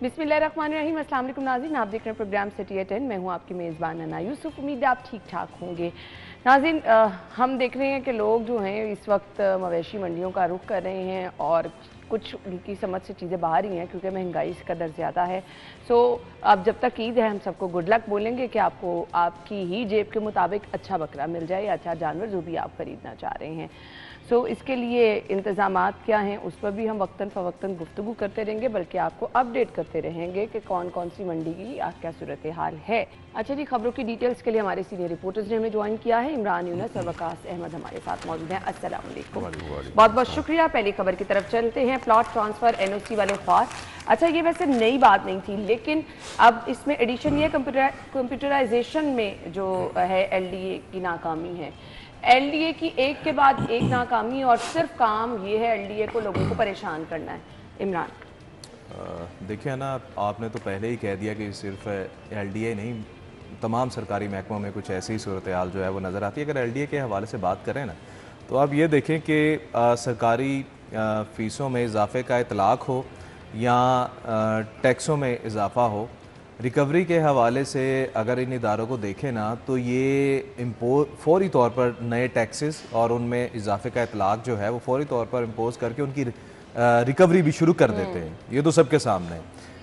बिस्मिल्लाहिर्रहमानिर्रहीम। अस्सलाम वालेकुम नाज़रीन, आप देख रहे हैं प्रोग्राम सिटी एट 10। मैं हूं आपकी मेज़बान अन्ना यूसुफ। उम्मीद है आप ठीक ठाक होंगे। नाज़रीन, हम देख रहे हैं कि लोग जो हैं इस वक्त मवेशी मंडियों का रुख कर रहे हैं और कुछ उनकी समझ से चीज़ें बाहर ही हैं क्योंकि महंगाई इस कदर ज़्यादा है। सो अब जब तक ईद है हम सबको गुड लक बोलेंगे कि आपको आपकी ही जेब के मुताबिक अच्छा बकरा मिल जाए, अच्छा जानवर जो भी आप खरीदना चाह रहे हैं। सो इसके लिए इंतज़ामात क्या हैं उस पर भी हम वक्तन फ़वक्तन गुफ्तगू करते रहेंगे, बल्कि आपको अपडेट करते रहेंगे कि कौन कौन सी मंडी की क्या सूरत हाल है। अच्छा जी, खबरों की डिटेल्स के लिए हमारे सीनियर रिपोर्टर्स ने हमें ज्वाइन किया है। इमरान यूनस और वकास अहमद हमारे साथ मौजूद हैं। अस्सलाम वालेकुम, बहुत बहुत शुक्रिया। पहली खबर की तरफ चलते हैं। प्लॉट ट्रांसफ़र NOC वाले ख्वास। अच्छा, ये वैसे नई बात नहीं थी, लेकिन अब इसमें एडिशन ये कंप्यूटराइजेशन में जो है LDA की नाकामी है। LDA की एक के बाद एक नाकामी और सिर्फ काम ये है LDA को लोगों को परेशान करना है। इमरान, देखिए ना, आपने तो पहले ही कह दिया कि सिर्फ LDA नहीं, तमाम सरकारी महकमों में कुछ ऐसी सूरत हाल जो है वो नज़र आती है। अगर LDA के हवाले से बात करें ना, तो आप ये देखें कि सरकारी फ़ीसों में इजाफे का इतलाक़ हो या टैक्सों में इजाफ़ा हो, रिकवरी के हवाले से अगर इन इदारों को देखें ना, तो ये फौरी तौर पर नए टैक्सेस और उनमें इजाफे का इतलाक़ जो है वो फौरी तौर पर इम्पोज़ करके उनकी रिकवरी भी शुरू कर देते हैं। ये तो सबके सामने है।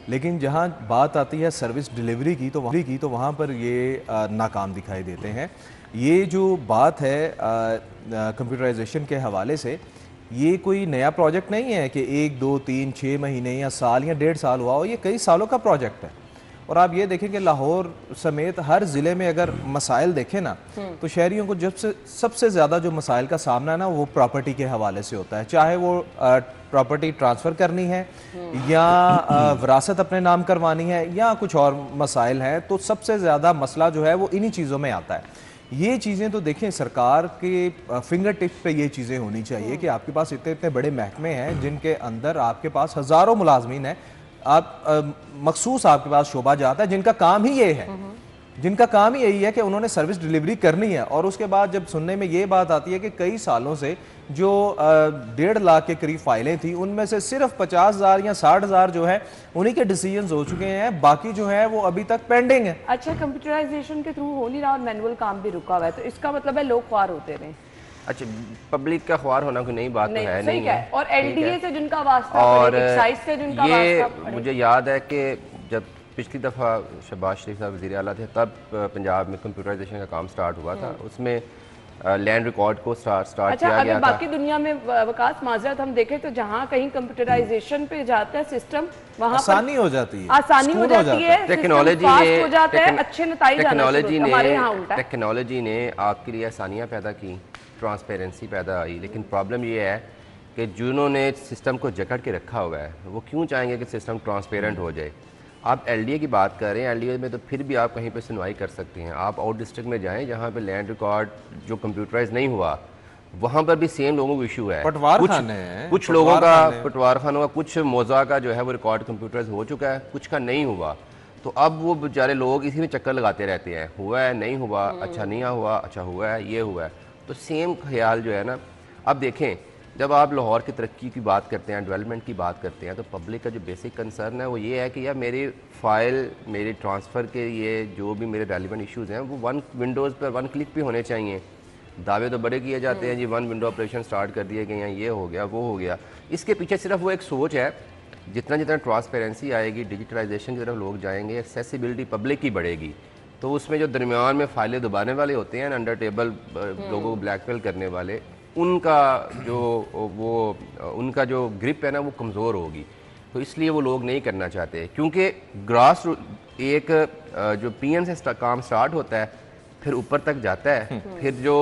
लेकिन जहाँ बात आती है सर्विस डिलीवरी की, तो वहाँ पर ये नाकाम दिखाई देते हैं। ये जो बात है कंप्यूटराइजेशन के हवाले से, ये कोई नया प्रोजेक्ट नहीं है कि 1, 2, 3, 6 महीने या साल या 1.5 साल हुआ हो। ये कई सालों का प्रोजेक्ट है। और आप ये देखें कि लाहौर समेत हर ज़िले में अगर मसाइल देखें ना, तो शहरियों को सबसे ज़्यादा जो मसाइल का सामना है ना, वो प्रॉपर्टी के हवाले से होता है। चाहे वो प्रॉपर्टी ट्रांसफ़र करनी है या विरासत अपने नाम करवानी है या कुछ और मसाइल हैं, तो सबसे ज़्यादा मसला जो है वो इन्हीं चीज़ों में आता है। ये चीज़ें तो देखें, सरकार के फिंगर टिप पे ये चीज़ें होनी चाहिए कि आपके पास इतने इतने बड़े महकमे हैं जिनके अंदर आपके पास हज़ारों मुलाजमीन हैं। आप मखसूस आपके पास शोबा जाता है जिनका काम ही ये है, जिनका काम ही यही है कि उन्होंने सर्विस डिलीवरी करनी है। और उसके बाद जब सुनने में ये बात आती है कि कई सालों से जो 1.5 लाख के करीब फाइलें थी, उनमें से सिर्फ 50,000 या 60,000 जो है उन्हीं के डिसीजंस हो चुके हैं, बाकी जो है वो अभी तक पेंडिंग है। अच्छा, कंप्यूटराइजेशन के थ्रू हो नहीं रहा और मैनुअल काम भी रुका हुआ है, तो इसका मतलब है लोग ख्वार होते रहे। अच्छा, पब्लिक का ख्वार होना कोई नई बात तो है नहीं है। और LDA से जिनका वास्ता और एक्साइज से जिनका वास्ता, मुझे याद है कि जब पिछली दफ़ा शहबाज शरीफ साहब वज़ीर आला थे, तब पंजाब में कंप्यूटराइजेशन का काम स्टार्ट हुआ था। उसमें लैंड रिकॉर्ड को स्टार्ट किया गया था। बाकी दुनिया में वकास माजरत हम देखें तो जहाँ कहीं कंप्यूटराइजेशन पे जाता है सिस्टम, वहाँ आसानी हो जाती है, आसानी हो जाती है, टेक्नोलॉजी हो जाता है, अच्छे नतीजे हमारे यहाँ उल्टा। टेक्नोलॉजी ने आपके लिए आसानियाँ पैदा की, ट्रांसपेरेंसी पैदा आई। लेकिन प्रॉब्लम ये है कि जिन्होंने सिस्टम को जकड़ के रखा हुआ है वो क्यों चाहेंगे कि सिस्टम ट्रांसपेरेंट हो जाए। आप LDA की बात कर रहे हैं, LDA में तो फिर भी आप कहीं पे सुनवाई कर सकते हैं। आप आउट डिस्ट्रिक्ट में जाएं जहाँ पे लैंड रिकॉर्ड जो कंप्यूटराइज नहीं हुआ, वहाँ पर भी सेम लोगों को इशू है। कुछ लोगों का पटवार खानों का, कुछ मौजा का जो है वो रिकॉर्ड कंप्यूटराइज हो चुका है, कुछ का नहीं हुआ। तो अब वो बेचारे लोग इसी में चक्कर लगाते रहते हैं, हुआ है नहीं हुआ, अच्छा नहीं हुआ, अच्छा हुआ है, ये हुआ है। तो सेम ख्याल जो है ना, अब देखें, जब आप लाहौर की तरक्की की बात करते हैं, डेवलपमेंट की बात करते हैं, तो पब्लिक का जो बेसिक कंसर्न है वो ये है कि यार मेरी फ़ाइल, मेरे ट्रांसफ़र के ये जो भी मेरे रेलिवेंट इश्यूज़ हैं वो वन विंडोज़ पर 1 क्लिक पे होने चाहिए। दावे तो बड़े किए जाते हैं जी, 1 विंडो ऑपरेशन स्टार्ट कर दिए गए हैं, ये हो गया, वो हो गया। इसके पीछे सिर्फ वो एक सोच है, जितना जितना ट्रांसपेरेंसी आएगी, डिजिटलाइजेशन की तरफ लोग जाएंगे, एक्सेसिबिलिटी पब्लिक की बढ़ेगी, तो उसमें जो दरमियान में फाइलें दबाने वाले होते हैं, अंडर टेबल लोगों को ब्लैकमेल करने वाले, उनका जो ग्रिप है ना वो कमज़ोर होगी। तो इसलिए वो लोग नहीं करना चाहते, क्योंकि ग्रास एक जो PM से काम स्टार्ट होता है, फिर ऊपर तक जाता है, फिर जो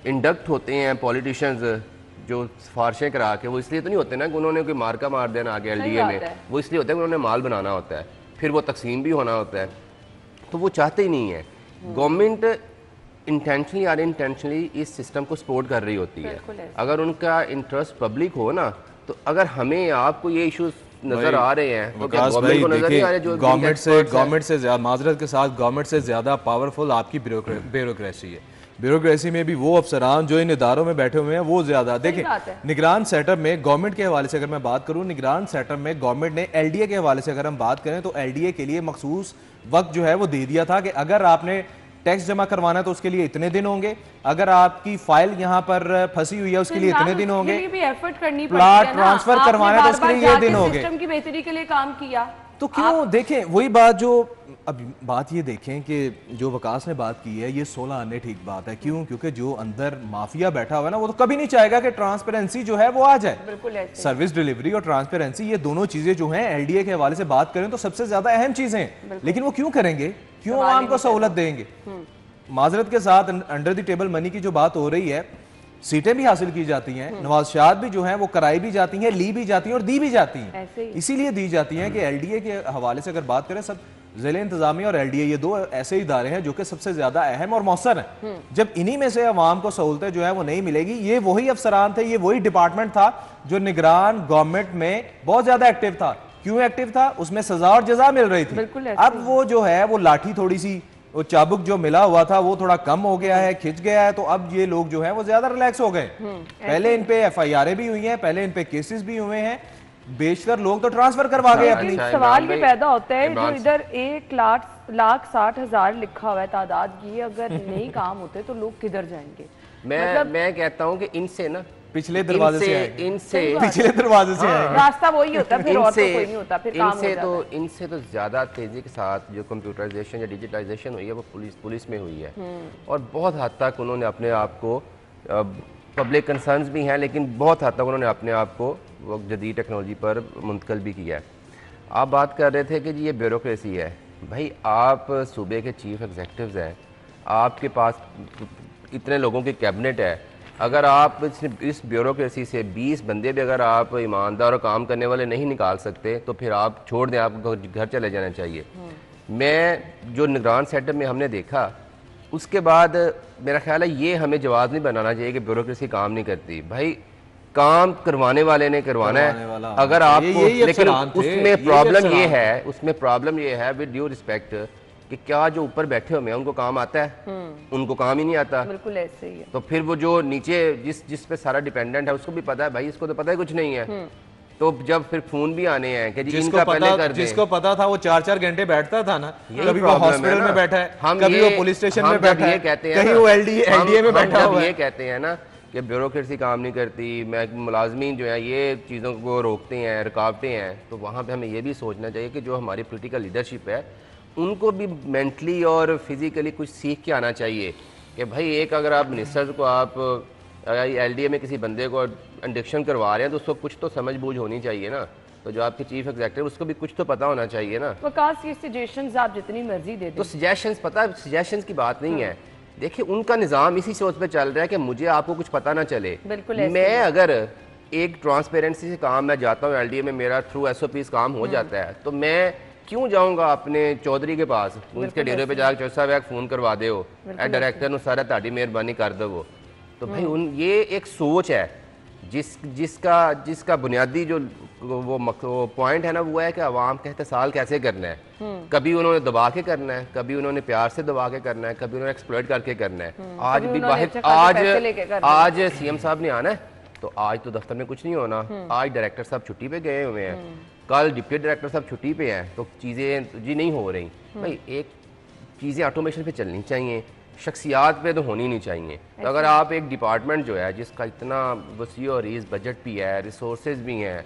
इंडक्ट होते हैं पॉलिटिशियंस जो सिफारिशें करा के, वो इसलिए तो नहीं होते ना कि उन्होंने कोई मार्का मार देना आगे LDA में, वो इसलिए होता है कि उन्होंने माल बनाना होता है, फिर वो तकसीम भी होना होता है। तो वो चाहते ही नहीं है। गवर्नमेंट इंटेंशनली या अनइंटेंशनली इस सिस्टम को सपोर्ट कर रही होती है। अगर उनका इंटरेस्ट पब्लिक हो ना, तो अगर हमें आपको ये इश्यूज नजर आ रहे हैं तो क्या गवर्नमेंट को नजर नहीं आ रहे? जो गवर्नमेंट से माजरत के साथ गवर्नमेंट से ज़्यादा पावरफुल आपकी ब्यूरोक्रेसी है। ब्यूरोक्रेसी में भी वो अफसरान जो इन इदारों में बैठे हुए हैं वो ज़्यादा। देखिए निगरान सेटअप में गवर्नमेंट के हवाले से अगर मैं बात करूँ, निगरान सेटअप में गवर्नमेंट ने एलडीए के हवाले से अगर हम बात करें तो एलडीए के लिए मखसूस वक्त जो है वो दे दिया था कि अगर आपने टैक्स जमा करवाना है तो उसके लिए इतने दिन होंगे, अगर आपकी फाइल यहाँ पर फंसी हुई है उसके लिए इतने दिन होंगे, प्लाट ट्रांसफर करवाना है तो उसके लिए ये दिन होंगे। सिस्टम की बेहतरी के लिए काम किया तो क्यों देखें वही बात जो अब बात ये देखें कि जो वकास ने बात की है ये 16 आने ठीक बात है। क्यों? क्योंकि जो अंदर माफिया बैठा हुआ है ना वो तो कभी नहीं चाहेगा कि ट्रांसपेरेंसी जो है वो आ जाए। बिल्कुल सर्विस डिलीवरी और ट्रांसपेरेंसी ये दोनों चीजें जो हैं एलडीए के हवाले से बात करें तो सबसे ज्यादा अहम चीजें हैं, लेकिन वो क्यों करेंगे, क्यों आवाम को सहूलत देंगे? माजरत के साथ अंडर द टेबल मनी की जो बात हो रही है, सीटें भी हासिल की जाती हैं, नवाज़शात भी जो हैं वो कराई भी जाती हैं, ली भी जाती हैं और दी भी जाती हैं। इसीलिए दी जाती हैं कि एलडीए के हवाले से अगर बात करें, सब ज़िले इंतजामिया और एलडीए ये दो ऐसे इदारे हैं जो कि सबसे ज्यादा अहम और मौसर हैं। जब इन्हीं में से अवाम को सहूलतें जो है वो नहीं मिलेगी, ये वही अफसरान थे, ये वही डिपार्टमेंट था जो निगरान गवर्नमेंट में बहुत ज्यादा एक्टिव था। क्यों एक्टिव था? उसमें सजा और जजा मिल रही थी। अब वो जो है वो लाठी थोड़ी सी, वो चाबुक जो मिला हुआ था वो थोड़ा कम हो गया है, खिंच गया है, तो अब ये लोग जो है वो ज्यादा रिलैक्स हो गए। पहले इन पे एफआईआर भी हुई हैं, पहले इन पे केसेस भी हुए हैं, बेशतर लोग तो ट्रांसफर करवा गए अपनी। सवाल ये पैदा होता है जो इधर 1,60,000 लिखा हुआ है तादाद की, अगर नहीं काम होते तो लोग किधर जाएंगे? मैं कहता हूँ कि इनसे ना पिछले दरवाजे से पिछले दरवाजे से रास्ता वही होता है, फिर और तो कोई नहीं होता, फिर काम हो जाता है। इनसे तो ज्यादा तेजी के साथ जो कंप्यूटराइजेशन या डिजिटाइजेशन हुई है वो पुलिस में हुई है, और बहुत हद तक उन्होंने अपने आप को, पब्लिक कंसर्न्स भी हैं लेकिन बहुत हद तक उन्होंने अपने आप को वो जदीद टेक्नोलॉजी पर मुंतकिल भी किया है। आप बात कर रहे थे कि जी ये ब्यूरोक्रेसी है। भाई आप सूबे के चीफ एग्जीक्यूटिव्स हैं, आपके पास इतने लोगों की कैबिनेट है, अगर आप इस ब्यूरोक्रेसी से 20 बंदे भी अगर आप ईमानदार और काम करने वाले नहीं निकाल सकते तो फिर आप छोड़ दें, आपको घर चले जाना चाहिए। मैं जो निगरान सेटअप में हमने देखा उसके बाद मेरा ख्याल है ये हमें जवाब नहीं बनाना चाहिए कि ब्यूरोक्रेसी काम नहीं करती। भाई काम करवाने वाले ने करवाना है, अगर आपको, लेकिन उसमें प्रॉब्लम ये है विद ड्यू रिस्पेक्ट कि क्या जो ऊपर बैठे हुए हैं उनको काम आता है? उनको काम ही नहीं आता। बिल्कुल ऐसे ही है। तो फिर वो जो नीचे जिस पे सारा डिपेंडेंट है उसको भी पता है भाई इसको तो पता ही कुछ नहीं है। तो जब फिर फोन भी आने हैं कि जी इनका पहले कर दें, जिसको पता था वो 4-4 घंटे बैठता था ना, कभी वो हॉस्पिटल में बैठा है, कभी वो पुलिस स्टेशन में बैठा है, कहीं वो एलडीए में बैठा हुआ है। ये कहते हैं ना कि ब्यूरोक्रेसी काम नहीं करती, मुलाजमीन जो है ये चीज़ों को रोकते हैं, रुकावटें हैं, तो वहाँ पे हमें ये भी सोचना चाहिए कि जो हमारी पॉलिटिकल लीडरशिप है उनको भी मेंटली और फिजिकली कुछ सीख के आना चाहिए कि भाई एक अगर आप मिनिस्टर को आप एलडीए में किसी बंदे को इंडक्शन करवा रहे हैं तो उसको कुछ तो समझ बूझ होनी चाहिए ना। तो जो आपके चीफ एग्जीक्यूटिव उसको भी कुछ तो पता होना चाहिए ना। वकास ये सजेशंस आप जितनी मर्जी दे दें, तो सजेशंस, पता है सजेशंस की बात नहीं है। देखिए उनका निज़ाम इसी सोच पे चल रहा है कि मुझे आपको कुछ पता ना चले। मैं अगर एक ट्रांसपेरेंसी से काम मैं जाता हूँ एलडीए में, मेरा थ्रू एसओपीज काम हो जाता है, तो मैं क्यों जाऊंगा अपने चौधरी के पास, उसके डेरे पे जाकर चौधरी साहब फोन करवा दे हो डायरेक्टर नु सारा ताड़ी मेहरबानी कर दो वो। तो भाई ये एक सोच है जिसका बुनियादी जो वो पॉइंट है ना वो है कि अवाम का एहतसाल कैसे करना है। कभी उन्होंने दबा के करना है, कभी उन्होंने प्यार से दबा के करना है, कभी उन्होंने एक्सप्लॉइट करके करना है। आज भी बाहर आज सीएम साहब ने आना है तो आज तो दफ्तर में कुछ नहीं होना, आज डायरेक्टर साहब छुट्टी पे गए हुए हैं, कल डिप्टी डायरेक्टर साहब छुट्टी पे हैं, तो चीज़ें जी नहीं हो रही। भाई एक चीज़ें ऑटोमेशन पे चलनी चाहिए, शख्सियात पे तो होनी नहीं चाहिए। तो अगर आप एक डिपार्टमेंट जो है जिसका इतना वसी और रीज़ बजट भी है, रिसोर्सेज भी हैं,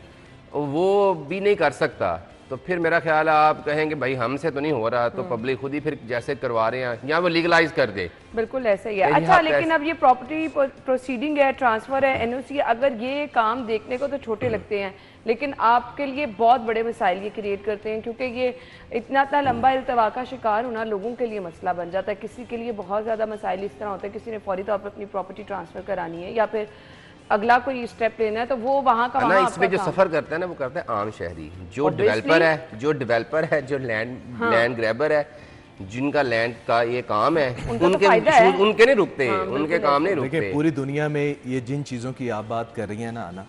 वो भी नहीं कर सकता, तो फिर मेरा ख्याल है आप कहेंगे भाई हमसे तो नहीं हो रहा, तो पब्लिक खुद ही फिर जैसे करवा रहे हैं या वो लीगलाइज कर दे। बिल्कुल ऐसा ही है। अच्छा, लेकिन अब ये प्रॉपर्टी प्रोसीडिंग है, ट्रांसफर है, एनओसी, अगर ये काम देखने को तो छोटे लगते हैं लेकिन आपके लिए बहुत बड़े मसाइल ये क्रिएट करते हैं, क्योंकि ये इतना लंबा इल्तवा का शिकार होना लोगों के लिए मसला बन जाता है। किसी के लिए बहुत ज़्यादा मसाइल इस तरह होता है, किसी ने फौरी तौर पर अपनी प्रॉपर्टी ट्रांसफ़र करानी है या फिर अगला कोई स्टेप लेना है, तो वो वहाँ का ना इसमें जो सफर करता है ना वो करता है आम शहरी, जो डेवलपर है, जो लैंड ग्रैबर है, जिनका लैंड का ये काम है, उनके नहीं रुकते, उनके काम नहीं रुकते। देखिए पूरी दुनिया में ये जिन चीज़ों की आप बात कर रही हैं ना,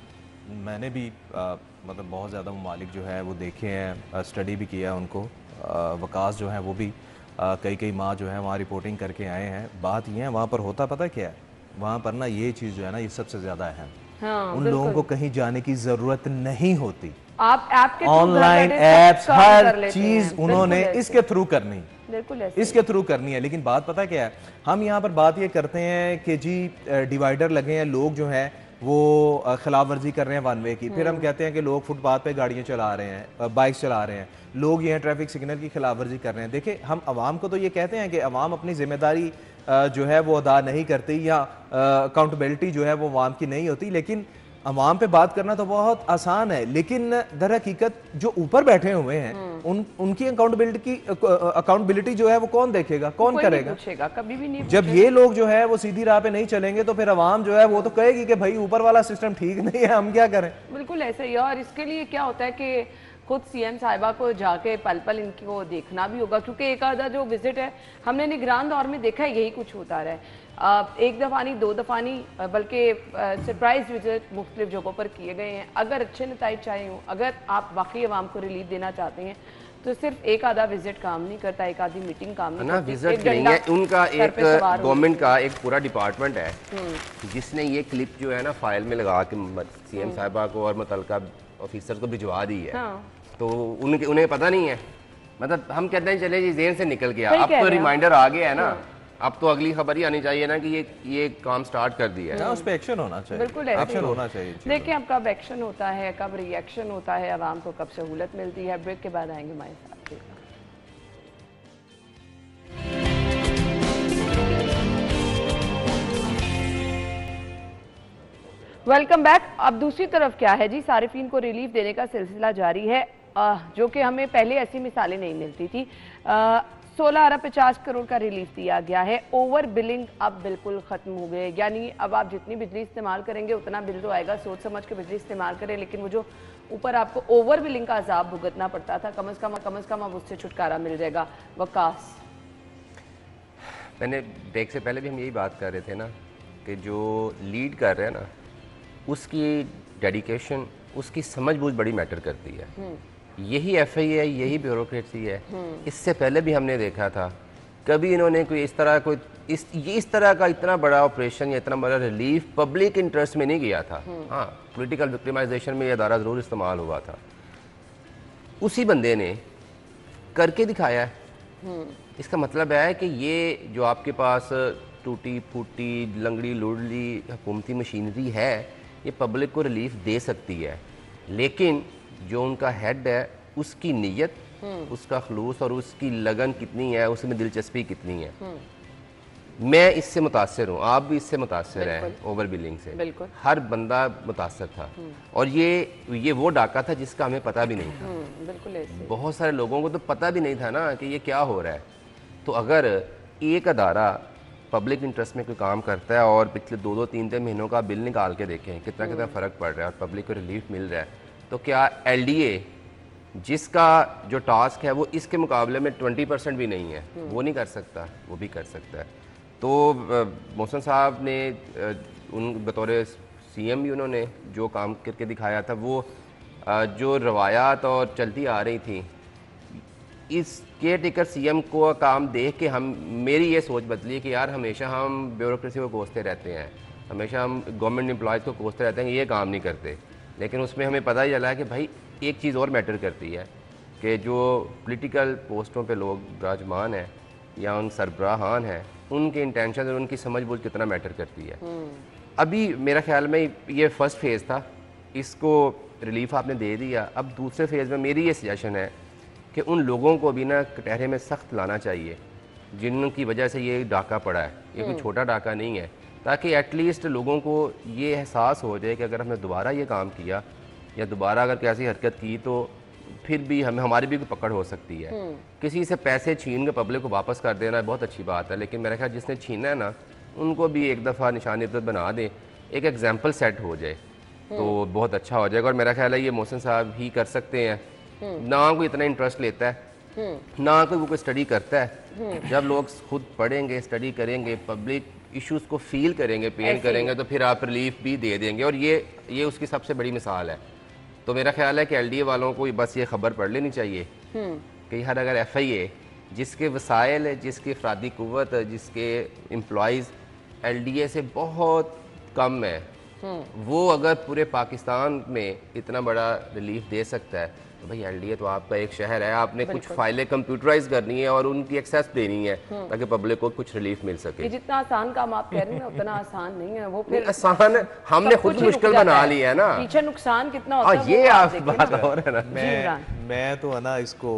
मैंने भी मतलब बहुत ज़्यादा ममालिक जो है वो देखे हैं, स्टडी भी किया है उनको, वकास जो है वो भी कई कई माह जो है वहाँ रिपोर्टिंग करके आए हैं। बात ये है वहाँ पर होता पता क्या है, वहाँ पर ना ये चीज़ जो है ना ये सबसे ज़्यादा अहम, हाँ, उन लोगों को कहीं जाने की ज़रूरत नहीं होती। आप ऐप के ऑनलाइन एप्स हर चीज़ उन्होंने इसके थ्रू करनी, बिल्कुल इसके थ्रू करनी है। लेकिन बात पता क्या है, हम यहाँ पर बात ये करते हैं कि जी डिवाइडर लगे हैं, लोग जो हैं वो खिलाफ वर्जी कर रहे हैं वन वे की, फिर हम कहते हैं कि लोग फुटपाथ पे गाड़ियाँ चला रहे हैं, बाइक चला रहे हैं, लोग ये ट्रैफिक सिग्नल की खिलाफ वर्जी कर रहे हैं। देखिए हम आवाम को तो ये कहते हैं कि आवाम अपनी जिम्मेदारी जो है वो अदा नहीं करती या अकाउंटेबिलिटी जो है वो आवाम की नहीं होती, लेकिन अवाम पे बात करना तो बहुत आसान है, लेकिन दर हकीकत जो ऊपर बैठे हुए हैं उनकी अकाउंटेबिलिटी जो है वो कौन देखेगा, कौन करेगा? कभी भी नहीं। जब ये लोग जो है वो सीधी राह पे नहीं चलेंगे तो फिर अवाम जो है वो तो कहेगी कि भाई ऊपर वाला सिस्टम ठीक नहीं है, हम क्या करें। बिल्कुल ऐसे ही है। और इसके लिए क्या होता है कि खुद सीएम साहिबा को जाके पल पल इनको देखना भी होगा, क्योंकि एक आधा जो विजिट है हमने निगरान दौर में देखा है यही कुछ होता रहा है। एक दफ़ा नहीं, दो दफ़ा नहीं, बल्कि सरप्राइज विजिट मुख्तलिफ जगहों पर किए गए हैं। अगर अच्छे नतीजे चाहिए हों, अगर आप वाकई आवाम को रिलीफ देना चाहते हैं तो सिर्फ एक आधा विजिट काम नहीं करता, एक आधी मीटिंग काम नहीं करती। विजिट नहीं है, उनका एक गवर्नमेंट का एक पूरा डिपार्टमेंट है जिसने ये क्लिप जो है ना फाइल में लगा के सीएम साहिबा को और मुतल्लिका ऑफिसर को भिजवा दी है। हाँ। तो उन्हें पता नहीं है, मतलब हम कहते हैं चले जी जेल से निकल गया, अब तो रिमाइंडर आ गया है ना। हाँ। अब तो अगली खबर ही आनी चाहिए ना कि ये काम स्टार्ट कर दिया है। उस पे एक्शन होना चाहिए, बिल्कुल एक्शन होना चाहिए। देखिए अब कब एक्शन होता है, कब रिएक्शन होता है, आवाम को कब सहूलत मिलती है। ब्रेक के बाद आएंगे हमारे साथ। Welcome back. अब दूसरी तरफ क्या है जी, सारिफीन को रिलीफ देने का सिलसिला जारी है, जो कि हमें पहले ऐसी मिसालें नहीं मिलती थी। 16 अरब 50 करोड़ का रिलीफ दिया गया है। ओवर बिलिंग अब बिल्कुल ख़त्म हो गए, यानी अब आप जितनी बिजली इस्तेमाल करेंगे उतना बिल तो आएगा, सोच समझ के बिजली इस्तेमाल करें, लेकिन वो जो ऊपर आपको ओवर बिलिंग का अजाब भुगतना पड़ता था, कम अज़ कम अब उससे छुटकारा मिल जाएगा। वकास, मैंने ब्रेक से पहले भी हम यही बात कर रहे थे ना कि जो लीड कर रहे हैं ना उसकी डेडिकेशन, उसकी समझबूझ बड़ी मैटर करती है। यही एफआई है, यही ब्यूरोक्रेसी है। इससे पहले भी हमने देखा था, कभी इन्होंने कोई इस तरह का इतना बड़ा ऑपरेशन या इतना बड़ा रिलीफ पब्लिक इंटरेस्ट में नहीं किया था। हाँ, पॉलिटिकल विक्टिमाइजेशन में ये अदारा ज़रूर इस्तेमाल हुआ था। उसी बंदे ने करके दिखाया है। इसका मतलब है कि ये जो आपके पास टूटी फूटी लंगड़ी लुड़ली हुकूमती मशीनरी है, ये पब्लिक को रिलीफ दे सकती है, लेकिन जो उनका हेड है उसकी नीयत, उसका खलूस और उसकी लगन कितनी है, उसमें दिलचस्पी कितनी है। मैं इससे मुतासर हूँ, आप भी इससे मुतासर हैं ओवर बिलिंग से। बिल्कुल हर बंदा मुतासर था, और ये वो डाका था जिसका हमें पता भी नहीं था। बिल्कुल बहुत सारे लोगों को तो पता भी नहीं था ना कि ये क्या हो रहा है। तो अगर एक अदारा पब्लिक इंटरेस्ट में कोई काम करता है और पिछले 2-2, 3-3 महीनों का बिल निकाल के देखें कितना कितना फ़र्क पड़ रहा है और पब्लिक को रिलीफ मिल रहा है, तो क्या एलडीए जिसका जो टास्क है वो इसके मुकाबले में 20% भी नहीं है, वो नहीं कर सकता? वो भी कर सकता है। तो मोहसिन साहब ने उन बतौर सीएम भी उन्होंने जो काम करके दिखाया था, वो जो रवायात और चलती आ रही थी, इस केयर टेकर सीएम को काम देख के मेरी ये सोच बदली कि यार हमेशा हम ब्यूरोक्रेसी को कोसते रहते हैं, हमेशा हम गवर्नमेंट एम्प्लॉयज़ को कोसते रहते हैं कि ये काम नहीं करते, लेकिन उसमें हमें पता ही चला है कि भाई एक चीज़ और मैटर करती है कि जो पॉलिटिकल पोस्टों पे लोग विराजमान हैं या उन सरबराहान हैं, उनके इंटेंशन और उनकी समझबूझ कितना मैटर करती है। अभी मेरा ख्याल में ये फर्स्ट फेज़ था, इसको रिलीफ आपने दे दिया। अब दूसरे फेज़ में मेरी ये सजेशन है कि उन लोगों को भी ना कटहरे में सख्त लाना चाहिए जिनकी वजह से ये डाका पड़ा है। ये कोई छोटा डाका नहीं है, ताकि एटलीस्ट लोगों को ये एहसास हो जाए कि अगर हमने दोबारा ये काम किया या दोबारा अगर कैसी हरकत की तो फिर भी हमारी भी पकड़ हो सकती है। किसी से पैसे छीन के पब्लिक को वापस कर देना बहुत अच्छी बात है, लेकिन मेरा ख्याल जिसने छीना है ना उनको भी एक दफ़ा निशान इज्जत बना दे, एक एग्जाम्पल सेट हो जाए तो बहुत अच्छा हो जाएगा। और मेरा ख्याल है ये मोहसिन साहब ही कर सकते हैं। ना कोई इतना इंटरेस्ट लेता है, ना कोई वो कोई स्टडी करता है। जब लोग खुद पढ़ेंगे, स्टडी करेंगे, पब्लिक इश्यूज़ को फील करेंगे, पेन करेंगे, तो फिर आप रिलीफ भी दे देंगे। और ये उसकी सबसे बड़ी मिसाल है। तो मेरा ख्याल है कि एलडीए वालों को बस ये खबर पढ़ लेनी चाहिए कि यार अगर एफआईए जिसके वसाइल है, जिसकी अफरादी क़ुव्वत है, जिसके एम्प्लॉइज़ LDA से बहुत कम है, वो अगर पूरे पाकिस्तान में इतना बड़ा रिलीफ दे सकता है तो भाई LDA तो आपका एक शहर है, आपने कुछ फाइलें कंप्यूटराइज करनी है और उनकी एक्सेस देनी है ताकि पब्लिक को कुछ रिलीफ मिल सके। ये जितना आसान काम आप कह रहे हैं ना उतना आसान नहीं है, वो फिर आसान है, हमने खुद मुश्किल बना ली है ना, पीछे नुकसान कितना होता है ये वो आप देखें बात ना। और है ना। मैं तो है ना इसको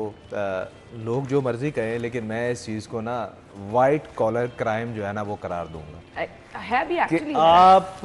लोग जो मर्जी कहें, लेकिन मैं इस चीज़ को ना वाइट कॉलर क्राइम जो है ना वो करार दूंगा है भी कि एक्चुअली। आप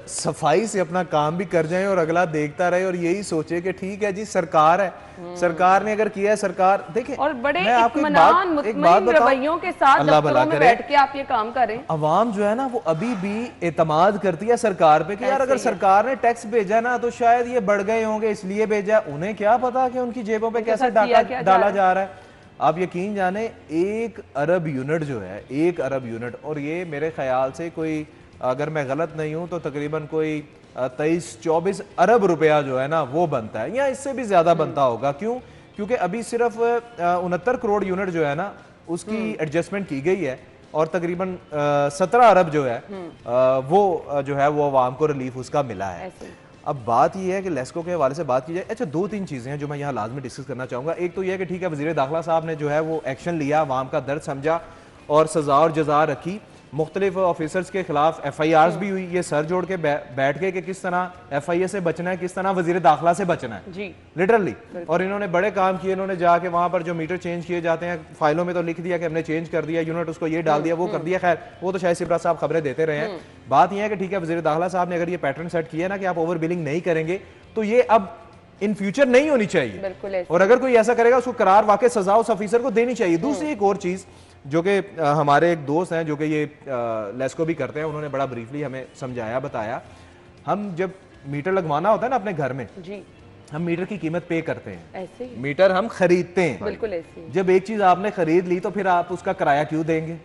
सफाई से अपना काम भी कर जाएं और अगला देखता रहे और यही सोचे कि ठीक है जी सरकार है, सरकार ने अगर किया है, सरकार देखें। और बड़े मैं आपको इत्मीनान मुतमईन रवैयों के साथ अल्लाह भला दफ्तरों में करे, बैठ के आप ये काम करें। अवाम जो है ना वो अभी भी एतमाद करती है सरकार पे कि यार अगर सरकार ने टैक्स भेजा ना तो शायद ये बढ़ गए होंगे इसलिए भेजा, उन्हें क्या पता कि उनकी जेबों पे कैसे डाला जा रहा है। आप यकीन जाने 1 अरब यूनिट जो है, 1 अरब यूनिट, और ये मेरे ख्याल से कोई, अगर मैं गलत नहीं हूं तो तकरीबन कोई 23-24 अरब रुपया जो है ना वो बनता है, या इससे भी ज्यादा बनता होगा। क्यों? क्योंकि अभी सिर्फ 69 करोड़ यूनिट जो है ना उसकी एडजस्टमेंट की गई है और तकरीबन 17 अरब जो है वो जो है वो आवाम को रिलीफ उसका मिला है। अब बात यह है कि लेस्को के हवाले से बात की जाए, अच्छा 2-3 चीज़ें हैं जो मैं यहाँ लाजमी डिस्कस करना चाहूँगा। एक तो यह है कि ठीक है वज़ीर दाखिला साहब ने जो है वो एक्शन लिया, अवाम का दर्द समझा और सज़ा और जज़ा रखी, मुख्तलिफ ऑफिसर्स के खिलाफ FIRs भी हुई। ये सर जोड़ के बैठ गए कि किस तरह FIA से बचना है, किस तरह वज़ीर दाखिला से बचना है जी, लिटरली। और इन्होंने बड़े काम किए, इन्होंने जाके वहाँ पर जो मीटर चेंज किए जाते हैं फाइलों में तो लिख दिया कि हमने चेंज कर दिया, यूनिट उसको ये डाल दिया, वो कर दिया। खैर वो तो शायद सिब्रा साहब खबरें देते रहे हैं। बात यह है कि ठीक है वज़ीर दाखिला साहब ने अगर ये पैटर्न सेट किया ना कि आप ओवर बिलिंग नहीं करेंगे तो ये अब इन फ्यूचर नहीं होनी चाहिए, और अगर कोई ऐसा करेगा उसको करार वाकई सजा उस ऑफिसर को देनी चाहिए। दूसरी एक और चीज़ जो कि हमारे एक दोस्त हैं जो कि ये लेस्को भी करते हैं, उन्होंने बड़ा ब्रीफली हमें समझाया बताया, हम जब मीटर लगवाना होता है ना अपने घर में जी, हम मीटर की कीमत पे करते हैं, ऐसे ही मीटर हम खरीदते हैं, बिल्कुल ऐसे। जब एक चीज आपने खरीद ली तो फिर आप उसका किराया क्यों देंगे?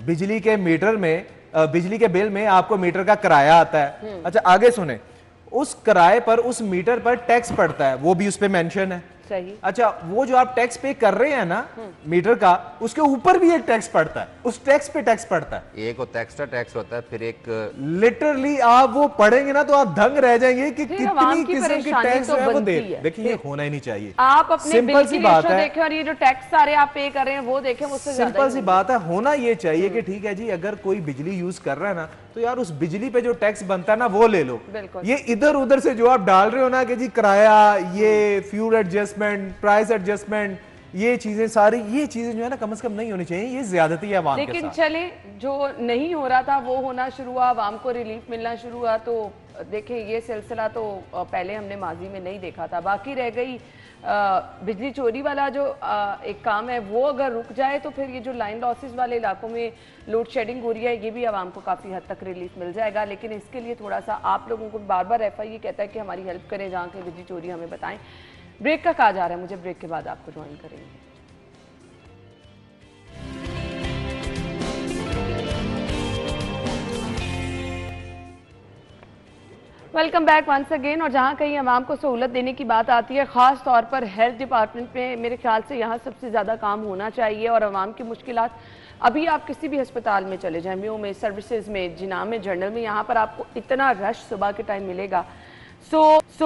बिजली के मीटर में, बिजली के बिल में आपको मीटर का किराया आता है। अच्छा आगे सुने, उस किराए पर, उस मीटर पर टैक्स पड़ता है, वो भी उस पे मेंशन है। सही। अच्छा वो जो आप टैक्स पे कर रहे हैं ना मीटर का, उसके ऊपर भी एक टैक्स पड़ता है, उस टैक्स पे टैक्स पड़ता है। एक होता है एक्स्ट्रा टैक्स होता है, फिर एक लिटरली आप वो पढ़ेंगे ना तो आप दंग रह जाएंगे कि कितनी किस्म की टैक्स है वो दे। देखिए ये होना ही नहीं चाहिए। आप अपने बिल की रेशो देखें और ये जो टैक्स सारे आप पे कर रहे हैं वो देखें, उससे सिंपल सी बात है। होना ये चाहिए कि ठीक है जी अगर कोई बिजली यूज कर रहा है ना तो यार उस बिजली पे जो टैक्स बनता है ना वो ले लो। ये इधर उधर से जो आप डाल रहे हो ना कि जी किराया, ये फ्यूल एडजस्टमेंट, प्राइस एडजस्टमेंट, ये चीजें सारी, ये चीजें जो है ना कम से कम नहीं होनी चाहिए। ये ज्यादती है आवाम के साथ। लेकिन चले जो नहीं हो रहा था वो होना शुरू हुआ, आवाम को रिलीफ मिलना शुरू हुआ, तो देखें ये सिलसिला तो पहले हमने माजी में नहीं देखा था। बाकी रह गई बिजली चोरी वाला जो एक काम है, वो अगर रुक जाए तो फिर ये जो लाइन लॉसेस वाले इलाकों में लोड शेडिंग हो रही है ये भी आवाम को काफ़ी हद तक रिलीफ मिल जाएगा। लेकिन इसके लिए थोड़ा सा आप लोगों को बार बार FIA कहता है कि हमारी हेल्प करें, जहाँ की बिजली चोरी हमें बताएं। ब्रेक का कहा जा रहा है, मुझे ब्रेक के बाद आपको ज्वाइन करेंगे। Welcome back once again. और जहाँ कहीं आवाम को सहूलत देने की बात आती है, ख़ास तौर पर हेल्थ डिपार्टमेंट में मेरे ख्याल से यहाँ सबसे ज़्यादा काम होना चाहिए। और आवाम की मुश्किलात, अभी आप किसी भी अस्पताल में चले जाएं, म्यू में, सर्विसेज में, जिना में, जनरल में, यहाँ पर आपको इतना रश सुबह के टाइम मिलेगा। सो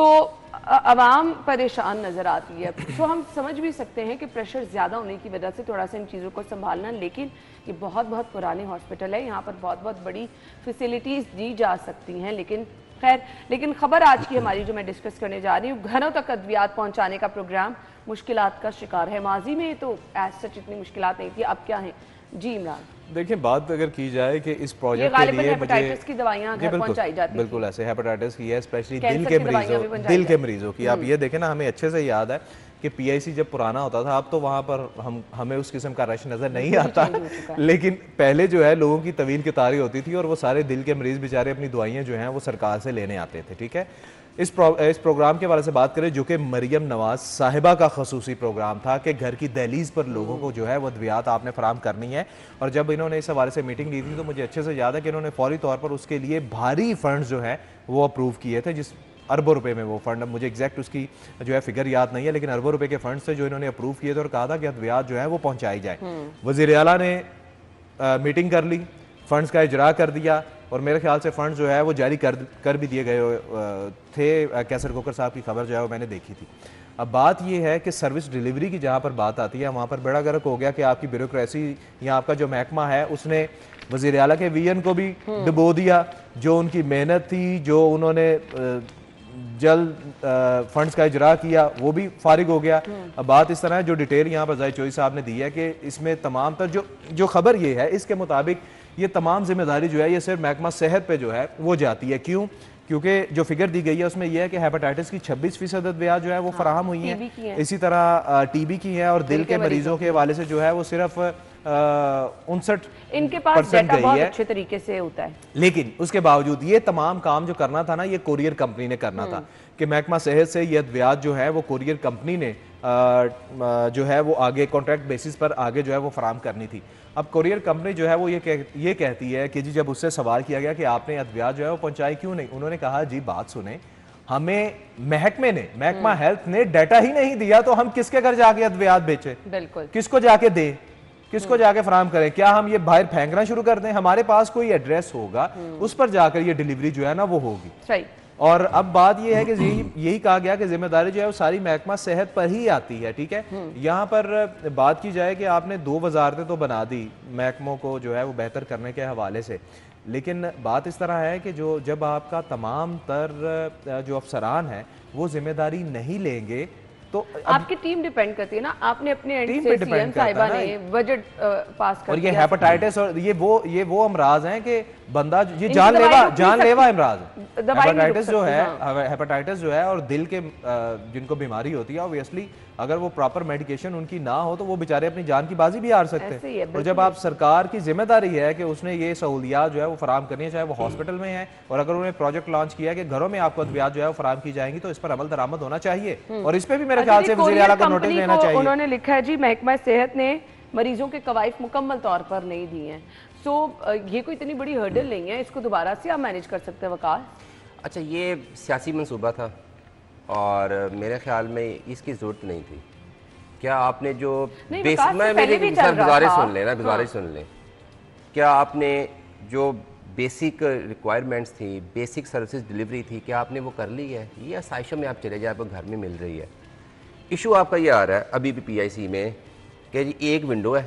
आवाम परेशान नज़र आती है। तो हम समझ भी सकते हैं कि प्रेशर ज़्यादा होने की वजह से थोड़ा सा इन चीज़ों को संभालना, लेकिन ये बहुत बहुत पुराने हॉस्पिटल है, यहाँ पर बहुत बहुत बड़ी फैसिलिटीज़ दी जा सकती हैं। लेकिन खैर, लेकिन खबर आज की हमारी जो मैं डिस्कस करने जा रही हूँ, घरों तक अद्वियात पहुँचाने का प्रोग्राम मुश्किलात का शिकार है। माजी में तो एज सच इतनी मुश्किलात नहीं थी, अब क्या है जी इमरान? देखिए बात अगर की जाए कि इस प्रोजेक्ट के लिए हेपेटाइटिस की दवाइयां घर पहुंचाई जाती हैं। बिल्कुल ऐसे हेपेटाइटिस की है, स्पेशली दिल के मरीजों की। आप ये देखें ना, हमें अच्छे से याद है कि PIC जब पुराना होता था, अब तो वहाँ पर हमें उस किस्म का रश नज़र नहीं आता, लेकिन पहले जो है लोगों की तवील कतारी होती थी और वो सारे दिल के मरीज बेचारे अपनी दवाइयाँ जो हैं वो सरकार से लेने आते थे। ठीक है, इस प्रोग्राम के बारे से बात करें जो कि मरियम नवाज साहिबा का खसूसी प्रोग्राम था कि घर की दहलीज पर लोगों को जो है वो अद्वियात आपने फराम करनी है। और जब इन्होंने इस हवाले से मीटिंग ली थी तो मुझे अच्छे से याद है कि इन्होंने फौरी तौर पर उसके लिए भारी फंड्स जो हैं वो अप्रूव किए थे, अरबों रुपए में वो फंड, मुझे एग्जैक्ट उसकी जो है फिगर याद नहीं है, लेकिन अरबों रुपए के फंड से जो इन्होंने अप्रूव किए थे और कहा था कि अद्वियात जो है वो पहुंचाई जाए। वज़ीर आला ने मीटिंग कर ली, फंड्स का इजरा कर दिया और मेरे ख्याल से फंड जो है वो जारी कर भी दिए गए थे। कैसर कोकर साहब की खबर जो है वो मैंने देखी थी। अब बात यह है कि सर्विस डिलीवरी की जहाँ पर बात आती है वहाँ पर बड़ा गर्क हो गया कि आपकी ब्यूरोक्रेसी या आपका जो महकमा है उसने वज़ीर आला के विजन को भी डुबो दिया, जो उनकी मेहनत थी, जो उन्होंने जल्द फंड्स का इजरा किया वो भी फारिग हो गया। अब बात इस तरह है, जो डिटेल यहाँ पर जाहिद चौधरी साहब ने दी है कि इसमें तमाम तर जो खबर ये है इसके मुताबिक ये तमाम जिम्मेदारी जो है ये सिर्फ महकमा सेहत पे जो है वो जाती है। क्यों? क्योंकि जो फिगर दी गई है उसमें यह है कि हेपेटाइटिस की 26% अद्वियात जो है वो फराहम हुई है, इसी तरह टीबी की है और दिल के मरीजों के हवाले से जो है वो सिर्फ 59 इनके पास डेटा बहुत अच्छे तरीके से होता है। लेकिन उसके बावजूद ये तमाम काम जो करना था ना ये कोरियर कंपनी ने करना था कि महकमा सेहत से ये अद्वियात जो है वो कोरियर कंपनी ने जो है वो आगे कॉन्ट्रैक्ट बेसिस पर आगे जो है वो फराम करनी थी। अब कोरियर कंपनी जो है वो ये कहती है कि जी जब उससे सवाल किया गया कि आपने अद्वियात जो है वो पहुंचाई क्यों नहीं, उन्होंने कहा जी बात सुने, हमें महकमा हेल्थ ने डाटा ही नहीं दिया तो हम किसके घर जाके अद्वियात बेचे, बिल्कुल किसको जाके दें, किसको जाके फराम करें? क्या हम ये बाहर फेंकना शुरू कर दें? हमारे पास कोई एड्रेस होगा उस पर जाकर ये डिलीवरी जो है ना वो होगी। सही। और अब बात यह है कि यही कहा गया कि जिम्मेदारी जो है वो सारी महकमा सेहत पर ही आती है। ठीक है, यहाँ पर बात की जाए कि आपने 2 वजारतें तो बना दी महकमों को जो है वो बेहतर करने के हवाले से, लेकिन बात इस तरह है कि जब आपका तमाम तर जो अफसरान है वो जिम्मेदारी नहीं लेंगे तो आपकी टीम डिपेंड करती है ना, आपने अपने एंड से सीएम साहिबा ने बजट पास कर और ये हेपेटाइटिस और ये वो अमराज हैं कि बंदा ये जानलेवा अमराज है। हेपेटाइटिस जो है हेपेटाइटिस जो है और दिल के जिनको बीमारी होती है ऑब्वियसली अगर वो प्रॉपर मेडिकेशन उनकी ना हो तो वो बेचारे अपनी जान की बाजी भी हार सकते हैं। और जब आप सरकार की जिम्मेदारी है कि उसने ये सहूलियात जो है वो फराम करनी है, चाहे वो हॉस्पिटल में है, और अगर उन्होंने प्रोजेक्ट लॉन्च किया है कि घरों में आपको अद्वियात जो है वो फराम की जाएंगी तो इस पर अमल दरामद होना चाहिए और इस पर भी मेरे ख्याल से वज़ीर आला को नोटिस लेना चाहिए। उन्होंने लिखा है जी महकमा सेहत ने मरीजों के कवायद मुकम्मल तौर पर नहीं दिए हैं, सो ये कोई इतनी बड़ी हर्डल नहीं है, इसको दोबारा से आप मैनेज कर सकते हैं वकास। अच्छा, ये सियासी मंसूबा था और मेरे ख्याल में इसकी ज़रूरत नहीं थी। क्या आपने जो गुजारिश सुन लें, क्या आपने जो बेसिक रिक्वायरमेंट्स थी, बेसिक सर्विसेज डिलीवरी थी, क्या आपने वो कर ली है? ये आसाइशों में आप चले जाए, आपको घर में मिल रही है। इशू आपका ये आ रहा है अभी भी पीआईसी में कि जी एक विंडो है,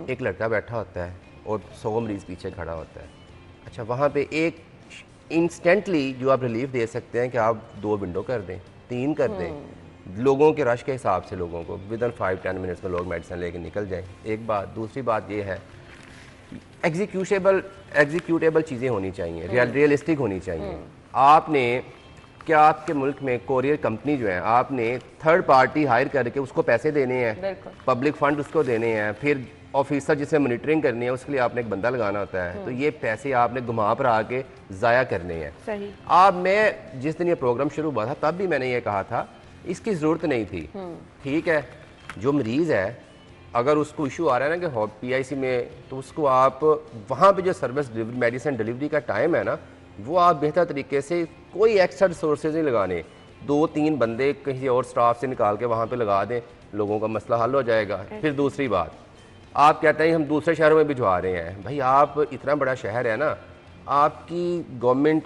एक लड़का बैठा होता है और 100 मरीज पीछे खड़ा होता है। अच्छा, वहाँ पे एक इंस्टेंटली जो आप रिलीफ दे सकते हैं कि आप 2 विंडो कर दें, 3 कर दें, लोगों के रश के हिसाब से लोगों को विद इन 5-10 मिनट्स में लोग मेडिसिन लेके निकल जाएं। एक बात। दूसरी बात ये है एग्जीक्यूटेबल चीज़ें होनी चाहिए, रियलिस्टिक होनी चाहिए। आपने क्या आपके मुल्क में कोरियर कंपनी जो है आपने थर्ड पार्टी हायर करके उसको पैसे देने हैं, पब्लिक फंड उसको देने हैं, फिर ऑफिसर जिसे मॉनिटरिंग करनी है उसके लिए आपने एक बंदा लगाना होता है, तो ये पैसे आपने घुमा पर आके ज़ाया करने हैं। सही। मैं जिस दिन ये प्रोग्राम शुरू हुआ था तब भी मैंने ये कहा था इसकी ज़रूरत नहीं थी। ठीक है, जो मरीज़ है अगर उसको इशू आ रहा है ना कि पीआईसी में, तो उसको आप वहाँ पे जो सर्विस डिलीवरी मेडिसिन डिलीवरी का टाइम है ना वो आप बेहतर तरीके से कोई एक्स्ट्रा रिसोर्सेज नहीं लगाने, 2-3 बंदे कहीं और स्टाफ से निकाल के वहाँ पे लगा दें, लोगों का मसला हल हो जाएगा। फिर दूसरी बात, आप कहते हैं हम दूसरे शहरों में भिजवा रहे हैं। भाई आप इतना बड़ा शहर है ना, आपकी गवर्नमेंट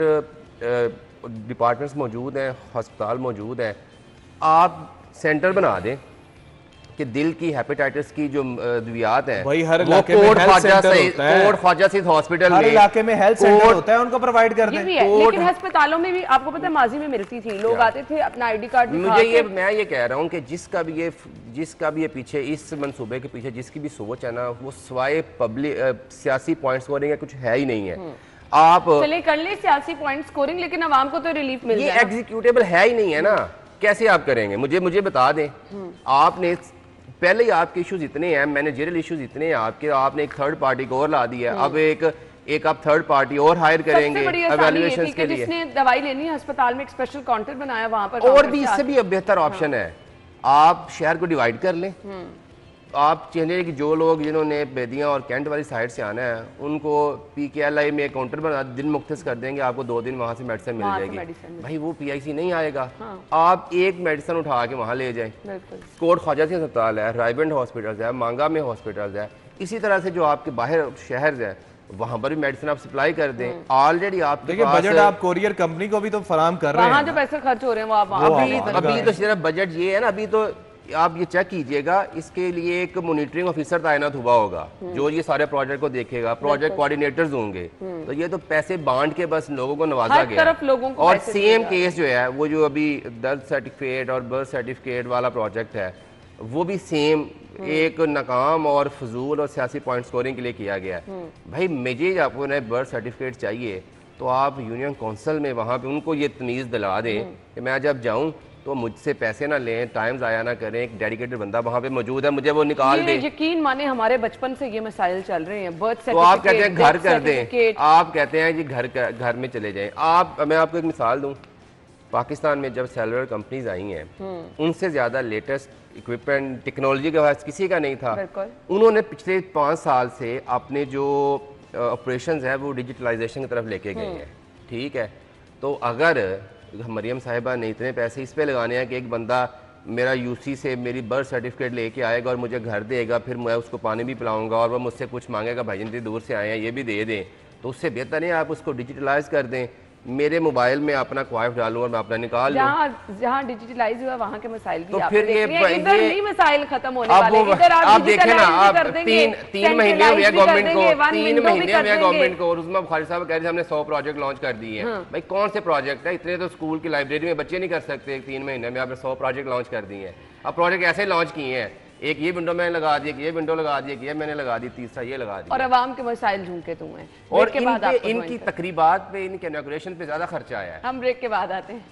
डिपार्टमेंट्स मौजूद हैं, अस्पताल मौजूद है, आप सेंटर बना दें कि दिल की हेपेटाइटिस की जो अद्वियात हैं वही हर इलाके में हेल्थ सेंटर होता है, कोट ख्वाजा सिद्ध हॉस्पिटल हर इलाके में हेल्थ सेंटर होता है, उनको प्रोवाइड कर दें। लेकिन अस्पतालों में भी आपको पता है माजी में मिलती थी, लोग आते थे अपना आईडी कार्ड दिखा के। मैं ये कह रहा हूँ कि जिसका भी ये पीछे इस मंसूबे के पीछे जिसकी भी सोच है ना वो स्वाय पब्लिक सियासी पॉइंट स्कोरिंग का कुछ है ही नहीं है। आप चले कर ले सियासी पॉइंट स्कोरिंग, लेकिन आवाम को तो रिलीफ मिल जाए। ये एग्जीक्यूटेबल है ही नहीं है ना, कैसे आप करेंगे? मुझे बता दें। आपने पहले ही आपके इश्यूज इतने हैं, मैनेजरियल इश्यूज इतने हैं आपने एक थर्ड पार्टी को और ला दिया है। अब एक आप थर्ड पार्टी और हायर करेंगे एवेल्युएशंस के लिए। जिसने दवाई लेनी है अस्पताल में एक स्पेशल काउंटर बनाया वहां पर, और भी इससे भी अब बेहतर ऑप्शन है, आप शहर को डिवाइड कर लें, आप चाहिए कि जो लोग जिन्होंने बेदियाँ और कैंट वाली साइड से आना है उनको PKLI में काउंटर बना दिन मुख्तस कर देंगे, आपको 2 दिन वहाँ से मेडिसिन मिल जाएगी। भाई वो PIC नहीं आएगा। आप एक मेडिसिन उठा के वहाँ ले जाएं। कोट ख्वाजा सिंह अस्पताल है, रायबंड हॉस्पिटल है, मांगा में हॉस्पिटल है, इसी तरह से जो आपके बाहर शहर है वहां पर भी मेडिसिन आप सप्लाई कर दें। ऑलरेडी आप देखिए बजट आप कोरियर कंपनी को भी तो फराम कर रहे हैं, वहाँ जो पैसे खर्च हो रहे हैं वो आप अभी तो सिर्फ बजट ये है ना, अभी तो आप ये चेक कीजिएगा, इसके लिए एक मॉनिटरिंग ऑफिसर तैनात हुआ होगा जो ये सारे प्रोजेक्ट को देखेगा, प्रोजेक्ट कोऑर्डिनेटर्स होंगे। तो ये तो पैसे बांट के बस लोगों को नवाजा गया। और सेम केस जो है वो जो अभी दर्द सर्टिफिकेट और बर्थ सर्टिफिकेट वाला प्रोजेक्ट है वो भी सेम एक नाकाम और फजूल और सियासी पॉइंट स्कोरिंग के लिए किया गया है। भाई मुझे आपको नए बर्थ सर्टिफिकेट चाहिए तो आप यूनियन काउंसिल में वहाँ पे उनको ये तमीज़ दिला दें कि मैं जब जाऊँ तो मुझसे पैसे ना लें, टाइम ज़ाया ना करें, एक डेडिकेटेड बंदा वहाँ पे मौजूद है, मुझे वो निकाल दे। यकीन माने हमारे बचपन से ये मसाइल चल रहे हैं। बर्थ सर्टिफिकेट तो आप कहते हैं घर कर दें, आप कहते हैं जी घर में चले जाएं। मैं आपको एक मिसाल दूं, पाकिस्तान में जब सेलुलर कंपनीज आई हैं उनसे ज़्यादा लेटेस्ट इक्विपमेंट टेक्नोलॉजी के पास किसी का नहीं था। उन्होंने पिछले 5 साल से अपने जो ऑपरेशंस है वो डिजिटलाइजेशन की तरफ लेके गए हैं। ठीक है, तो अगर मरियम साहिबा ने इतने पैसे इस पे लगाने हैं कि एक बंदा मेरा यूसी से मेरी बर्थ सर्टिफिकेट लेके आएगा और मुझे घर देगा, फिर मैं उसको पानी भी पिलाऊंगा और वह मुझसे कुछ मांगेगा, भाई जितनी दूर से आए हैं ये भी दे दें, तो उससे बेहतर है आप उसको डिजिटलाइज कर दें। मेरे मोबाइल में अपना क्वाइफ डालूं और मैं अपना निकाल लूं। जहाँ डिजिटलाइज हुआ वहाँ के मसाइल भी तो फिर ये इधर नहीं मसाइल खत्म होने वाले। इधर आप देखें ना, आप 3 महीने हुए गवर्नमेंट को, 3 महीने हुए गवर्नमेंट को, और उसमें बुखारी साहब कह रहे थे हमने 100 प्रोजेक्ट लॉन्च कर दिए हैं। भाई कौन से प्रोजेक्ट है? इतने तो स्कूल की लाइब्रेरी में बच्चे नहीं कर सकते। 3 महीने में आपने 100 प्रोजेक्ट लॉन्च कर दिए हैं। अब प्रोजेक्ट ऐसे लॉन्च किए हैं, एक ये विंडो मैंने लगा दी, ये विंडो लगा दी, ये मैंने लगा दी, तीसरा ये लगा दी, और अवाम के मसाइल झूमके तुम हैं। और इनकी तकरीबात पे, इनके इनॉग्रेशन पे ज्यादा खर्चा आया है। हम ब्रेक के बाद आते हैं।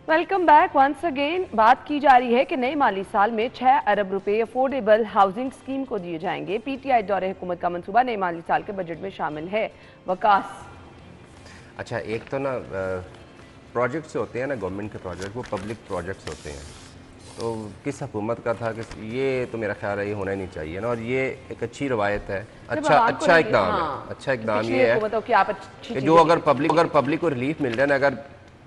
Welcome back once again. बात की जा रही है कि नए माली साल में 6 अरब रुपए अफोर्डेबल हाउसिंग स्कीम को दिए जाएंगे। PTI दौरे हुकूमत का मंसूबा नए माली साल के बजट में शामिल है। वकास, अच्छा, एक तो ना प्रोजेक्ट्स होते हैं ना, गवर्नमेंट के प्रोजेक्ट, वो पब्लिक प्रोजेक्ट्स होते हैं। तो किस हुकूमत का था कि ये तो मेरा ख्याल है ये होना ही नहीं चाहिए ना, और ये एक अच्छी रवायत है, अच्छा इकदाम है। अच्छा इकदाम ये है कि जो अगर पब्लिक को रिलीफ मिल रहा है ना, अगर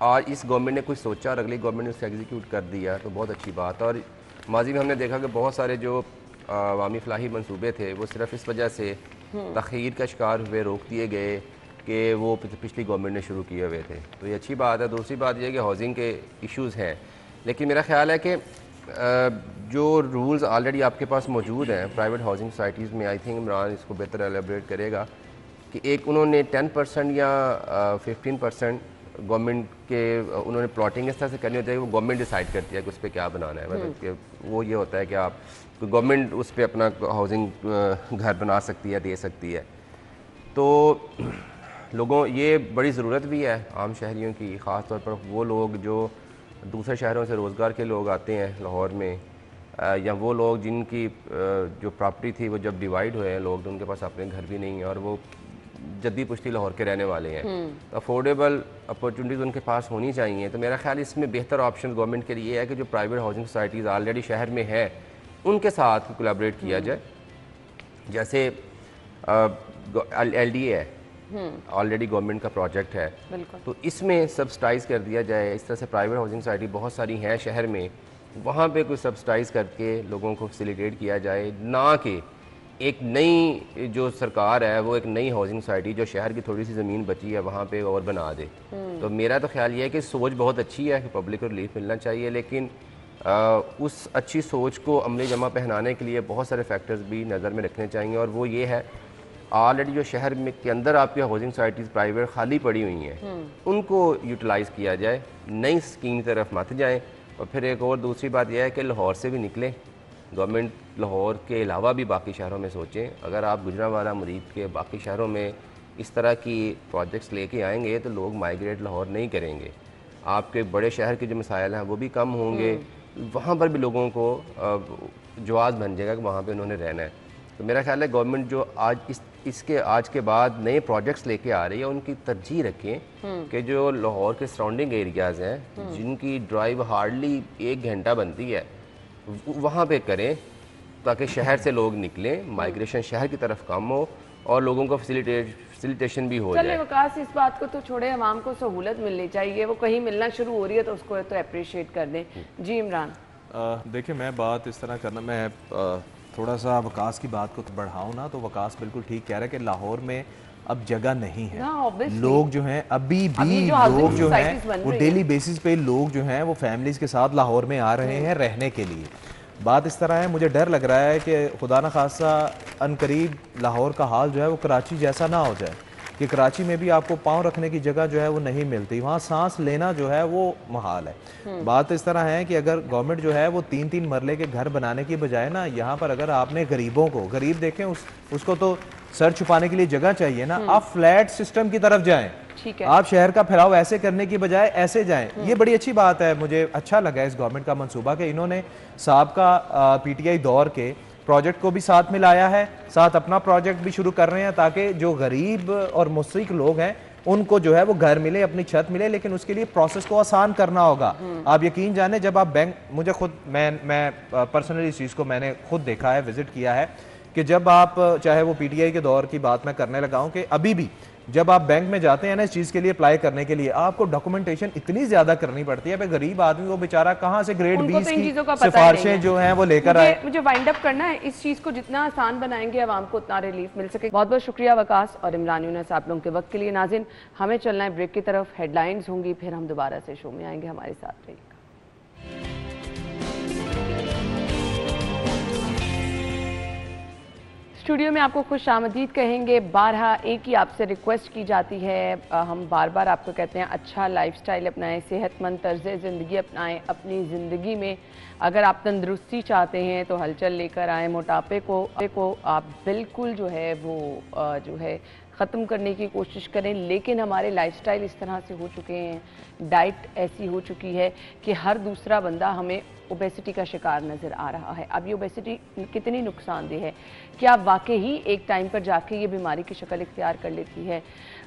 आज इस गवर्नमेंट ने कुछ सोचा और अगली गवर्नमेंट ने उसको एग्जीक्यूट कर दिया तो बहुत अच्छी बात है। और माजी में हमने देखा कि बहुत सारे जो अवामी फलाही मंसूबे थे वो सिर्फ इस वजह से तख़ीर का शिकार हुए, रोक दिए गए कि वो पिछली गवर्नमेंट ने शुरू किए हुए थे। तो ये अच्छी बात है। दूसरी बात ये है कि हाउसिंग के इश्यूज़ हैं, लेकिन मेरा ख्याल है कि जो रूल्स ऑलरेडी आपके पास मौजूद हैं प्राइवेट हाउसिंग सोसाइटीज़ में, आई थिंक इमरान इसको बेहतर एलेबरेट करेगा कि एक उन्होंने 10% या 15% गवर्नमेंट के उन्होंने प्लॉटिंग इस तरह से करनी होती है कि वो गवर्नमेंट डिसाइड करती है कि उस पर क्या बनाना है। मतलब कि वो ये होता है कि आप गवर्नमेंट उस पर अपना हाउसिंग घर बना सकती है, दे सकती है। तो लोगों ये बड़ी ज़रूरत भी है आम शहरियों की, ख़ास तौर पर वो लोग जो दूसरे शहरों से रोज़गार के लोग आते हैं लाहौर में, या वो लोग जिनकी जो प्रॉपर्टी थी वो जब डिवाइड हुए हैं लोग, तो उनके पास अपने घर भी नहीं है और वो जद्दी पुश्ती लाहौर के रहने वाले हैं। तो अफोर्डेबल अपॉर्चुनिटीज़ उनके पास होनी चाहिए। तो मेरा ख्याल इसमें बेहतर ऑप्शन गवर्नमेंट के लिए है कि जो प्राइवेट हाउसिंग सोसाइटीज़ ऑलरेडी शहर में है उनके साथ कोलैबोरेट किया जाए। जैसे LDA है, ऑलरेडी गवर्नमेंट का प्रोजेक्ट है, तो इसमें सब्सिडाइज कर दिया जाए। इस तरह से प्राइवेट हाउसिंग सोसाइटी बहुत सारी हैं शहर में, वहाँ पे कुछ सब्सिडाइज करके लोगों को फैसिलिटेट किया जाए, ना कि एक नई जो सरकार है वो एक नई हाउसिंग सोसाइटी जो शहर की थोड़ी सी ज़मीन बची है वहाँ पे और बना दे। तो मेरा तो ख्याल ये है कि सोच बहुत अच्छी है कि पब्लिक को रिलीफ मिलना चाहिए, लेकिन उस अच्छी सोच को अमली जमा पहनाने के लिए बहुत सारे फैक्टर्स भी नज़र में रखने चाहिए। और वो ये है, ऑलरेडी जो शहर में के अंदर आपकी हाउसिंग सोसाइटीज़ प्राइवेट खाली पड़ी हुई हैं उनको यूटिलाइज़ किया जाए, नई स्कीम की तरफ मत जाएँ। और फिर एक और दूसरी बात यह है कि लाहौर से भी निकलें, गवर्नमेंट लाहौर के अलावा भी बाकी शहरों में सोचें। अगर आप गुजरांवाला मुरीद के बाकी शहरों में इस तरह की प्रोजेक्ट्स लेके आएंगे तो लोग माइग्रेट लाहौर नहीं करेंगे, आपके बड़े शहर के जो मसाइल हैं वो भी कम होंगे, वहाँ पर भी लोगों को जवाब बन जाएगा कि वहाँ पे उन्होंने रहना है। तो मेरा ख्याल है गवर्नमेंट जो आज इसके आज के बाद नए प्रोजेक्ट्स लेके आ रही है, उनकी तरजीह रखें कि जो लाहौर के सराउंडिंग एरियाज़ हैं जिनकी ड्राइव हार्डली 1 घंटा बनती है वहाँ पे करें, ताकि शहर से लोग निकलें, माइग्रेशन शहर की तरफ कम हो और लोगों को फैसिलिटेशन भी हो चलिए जाए। वकास, इस बात को तो छोड़े, अवाम को सहूलत मिलनी चाहिए, वो कहीं मिलना शुरू हो रही है तो उसको तो अप्रिशिएट कर दें। जी इमरान। देखिए, मैं बात इस तरह करना, मैं थोड़ा सा वकास की बात को बढ़ाऊँ ना, तो वकास बिल्कुल ठीक कह रहा है कि लाहौर में अब जगह नहीं है। लोग जो हैं अभी भी लोग जो हैं वो डेली बेसिस पे लोग जो हैं वो फैमिलीज के साथ लाहौर में आ रहे हैं रहने के लिए। बात इस तरह है, मुझे डर लग रहा है कि खुदा न खासा अनकरीब लाहौर का हाल जो है वो कराची जैसा ना हो जाए कि कराची में भी आपको पाँव रखने की जगह जो है वो नहीं मिलती, वहाँ सांस लेना जो है वो महाल है। बात इस तरह है कि अगर गवर्नमेंट जो है वो 3-3 मरले के घर बनाने की बजाय ना, यहाँ पर अगर आपने गरीबों को, गरीब देखें उसको तो सर छुपाने के लिए जगह चाहिए ना, आप फ्लैट सिस्टम की तरफ जाएं, आप शहर का फैलाव ऐसे करने की बजाय ऐसे जाएं। ये बड़ी अच्छी बात है, मुझे अच्छा लगा इस गवर्नमेंट का मंसूबा कि इन्होंने साबका पीटीआई दौर के प्रोजेक्ट को भी साथ में लाया है, साथ अपना प्रोजेक्ट भी शुरू कर रहे हैं ताकि जो गरीब और मुस्तहिक लोग हैं उनको जो है वो घर मिले, अपनी छत मिले, लेकिन उसके लिए प्रोसेस को आसान करना होगा। आप यकीन जाने, जब आप बैंक, मुझे खुद मैं पर्सनली इस चीज़ को मैंने खुद देखा है, विजिट किया है कि जब आप, चाहे वो पीटीआई के दौर की बात मैं करने लगा हूँ कि अभी भी जब आप बैंक में जाते हैं ना इस चीज़ के लिए अप्लाई करने के लिए, आपको डॉक्यूमेंटेशन इतनी ज़्यादा करनी पड़ती है, पे गरीब आदमी वो बेचारा कहाँ से ग्रेड 20 की सिफारिशें जो हैं वो लेकर आए। मुझे वाइंड अप करना है, इस चीज़ को जितना आसान बनाएंगे आवाम को उतना रिलीफ मिल सके। बहुत बहुत शुक्रिया वकास और इमरान यूनुस आप लोगों के वक्त के लिए। नाज़रीन, हमें चलना है ब्रेक की तरफ, हेडलाइंस होंगी, फिर हम दोबारा से शो में आएंगे, हमारे साथ रहिएगा। स्टूडियो में आपको खुश आमदीद कहेंगे। 12 एक ही आपसे रिक्वेस्ट की जाती है, हम बार बार आपको कहते हैं अच्छा लाइफस्टाइल अपनाएं, सेहतमंद तर्ज ज़िंदगी अपनाएं अपनी ज़िंदगी में। अगर आप तंदुरुस्ती चाहते हैं तो हलचल लेकर आएँ। मोटापे को आप बिल्कुल जो है वो जो है ख़त्म करने की कोशिश करें, लेकिन हमारे लाइफस्टाइल इस तरह से हो चुके हैं, डाइट ऐसी हो चुकी है कि हर दूसरा बंदा हमें ओबेसिटी का शिकार नज़र आ रहा है। अब ये ओबेसिटी कितनी नुकसानदेह है, क्या वाकई ही एक टाइम पर जाके ये बीमारी की शक्ल इख्तियार कर लेती है?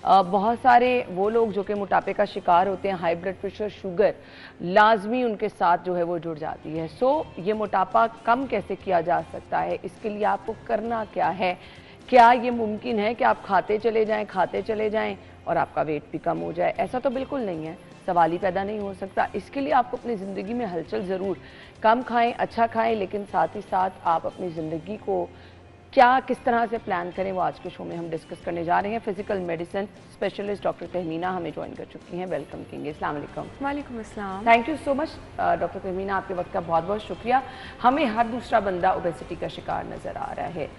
बहुत सारे वो लोग जो कि मोटापे का शिकार होते हैं, हाई ब्लड प्रेशर, शुगर लाजमी उनके साथ जो है वो जुड़ जाती है। ये मोटापा कम कैसे किया जा सकता है, इसके लिए आपको करना क्या है? क्या ये मुमकिन है कि आप खाते चले जाएं और आपका वेट भी कम हो जाए? ऐसा तो बिल्कुल नहीं है, सवाल ही पैदा नहीं हो सकता। इसके लिए आपको अपनी ज़िंदगी में हलचल ज़रूर, कम खाएं, अच्छा खाएं, लेकिन साथ ही साथ आप अपनी ज़िंदगी को क्या किस तरह से प्लान करें, वो आज के शो में हम डिस्कस करने जा रहे हैं। Physical medicine specialist doctor Tahmina हमें ज्वाइन कर चुकी हैं, वेलकम करेंगे। अस्सलाम वालेकुम। वालेकुम अस्सलाम। Thank you so much doctor Tahmina, आपके वक्त का बहुत बहुत शुक्रिया। हमें हर दूसरा बंदा ओबेसिटी का शिकार नज़र आ रहा है,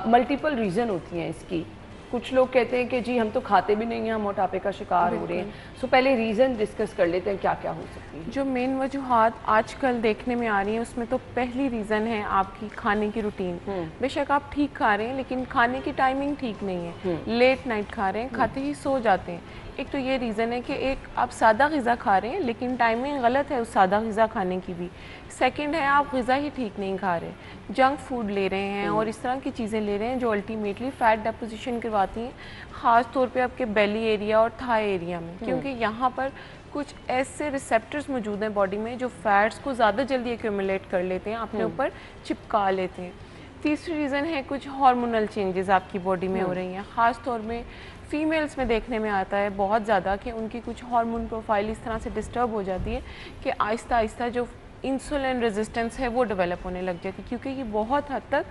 मल्टीपल रीज़न होती हैं इसकी। कुछ लोग कहते हैं कि जी हम तो खाते भी नहीं हैं, हम मोटापे का शिकार हो रहे हैं। सो पहले रीज़न डिस्कस कर लेते हैं, क्या क्या हो सकती है? जो मेन वजूहात आजकल देखने में आ रही हैं उसमें तो पहली रीज़न है आपकी खाने की रूटीन। बेशक आप ठीक खा रहे हैं लेकिन खाने की टाइमिंग ठीक नहीं है, लेट नाइट खा रहे हैं, खाते ही सो जाते हैं। एक तो ये रीज़न है कि एक आप सादा ग़िज़ा खा रहे हैं लेकिन टाइमिंग गलत है उस सादा ग़िज़ा खाने की भी। सेकंड है आप ग़िज़ा ही ठीक नहीं खा रहे, जंक फूड ले रहे हैं और इस तरह की चीज़ें ले रहे हैं जो अल्टीमेटली फ़ैट डेपोजिशन करवाती हैं, ख़ास तौर पे आपके बेली एरिया और थाई एरिया में, क्योंकि यहाँ पर कुछ ऐसे रिसेप्टर्स मौजूद हैं बॉडी में जो फ़ैट्स को ज़्यादा जल्दी एक्यूमुलेट कर लेते हैं, अपने ऊपर चिपका लेते हैं। तीसरी रीज़न है कुछ हार्मोनल चेंजेस आपकी बॉडी में हो रही हैं, ख़ास तौर में फ़ीमेल्स में देखने में आता है बहुत ज़्यादा कि उनकी कुछ हार्मोन प्रोफाइल इस तरह से डिस्टर्ब हो जाती है कि आहिस्ता आहिस्ता जो इंसुलिन रेजिस्टेंस है वो डेवलप होने लग जाती है, क्योंकि ये बहुत हद तक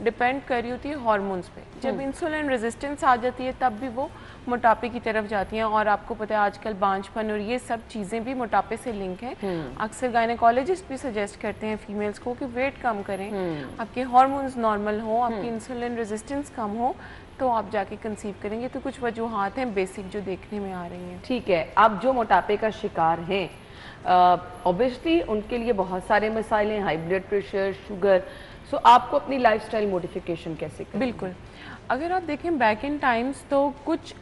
डिपेंड कर रही होती है हार्मोन्स पे। जब इंसुलिन रेजिस्टेंस आ जाती है तब भी वो मोटापे की तरफ जाती हैं। और आपको पता है आजकल बांझपन और ये सब चीज़ें भी मोटापे से लिंक हैं। अक्सर गायनेकोलॉजिस्ट भी सजेस्ट करते हैं फीमेल्स को कि वेट कम करें, आपके हार्मोन्स नॉर्मल हो, आपकी इंसुलिन रेजिस्टेंस कम हो, तो आप जाके कंसीव करेंगे। तो कुछ वजूहात हैं बेसिक जो देखने में आ रही हैं। ठीक है, अब जो मोटापे का शिकार हैं ऑब्वियसली उनके लिए बहुत सारे मसाइल हैं, हाई ब्लड प्रेशर, शुगर। सो आपको अपनी लाइफस्टाइल मॉडिफिकेशन कैसे करनी? बिल्कुल, अगर आप देखें बैक इन टाइम्स तो कुछ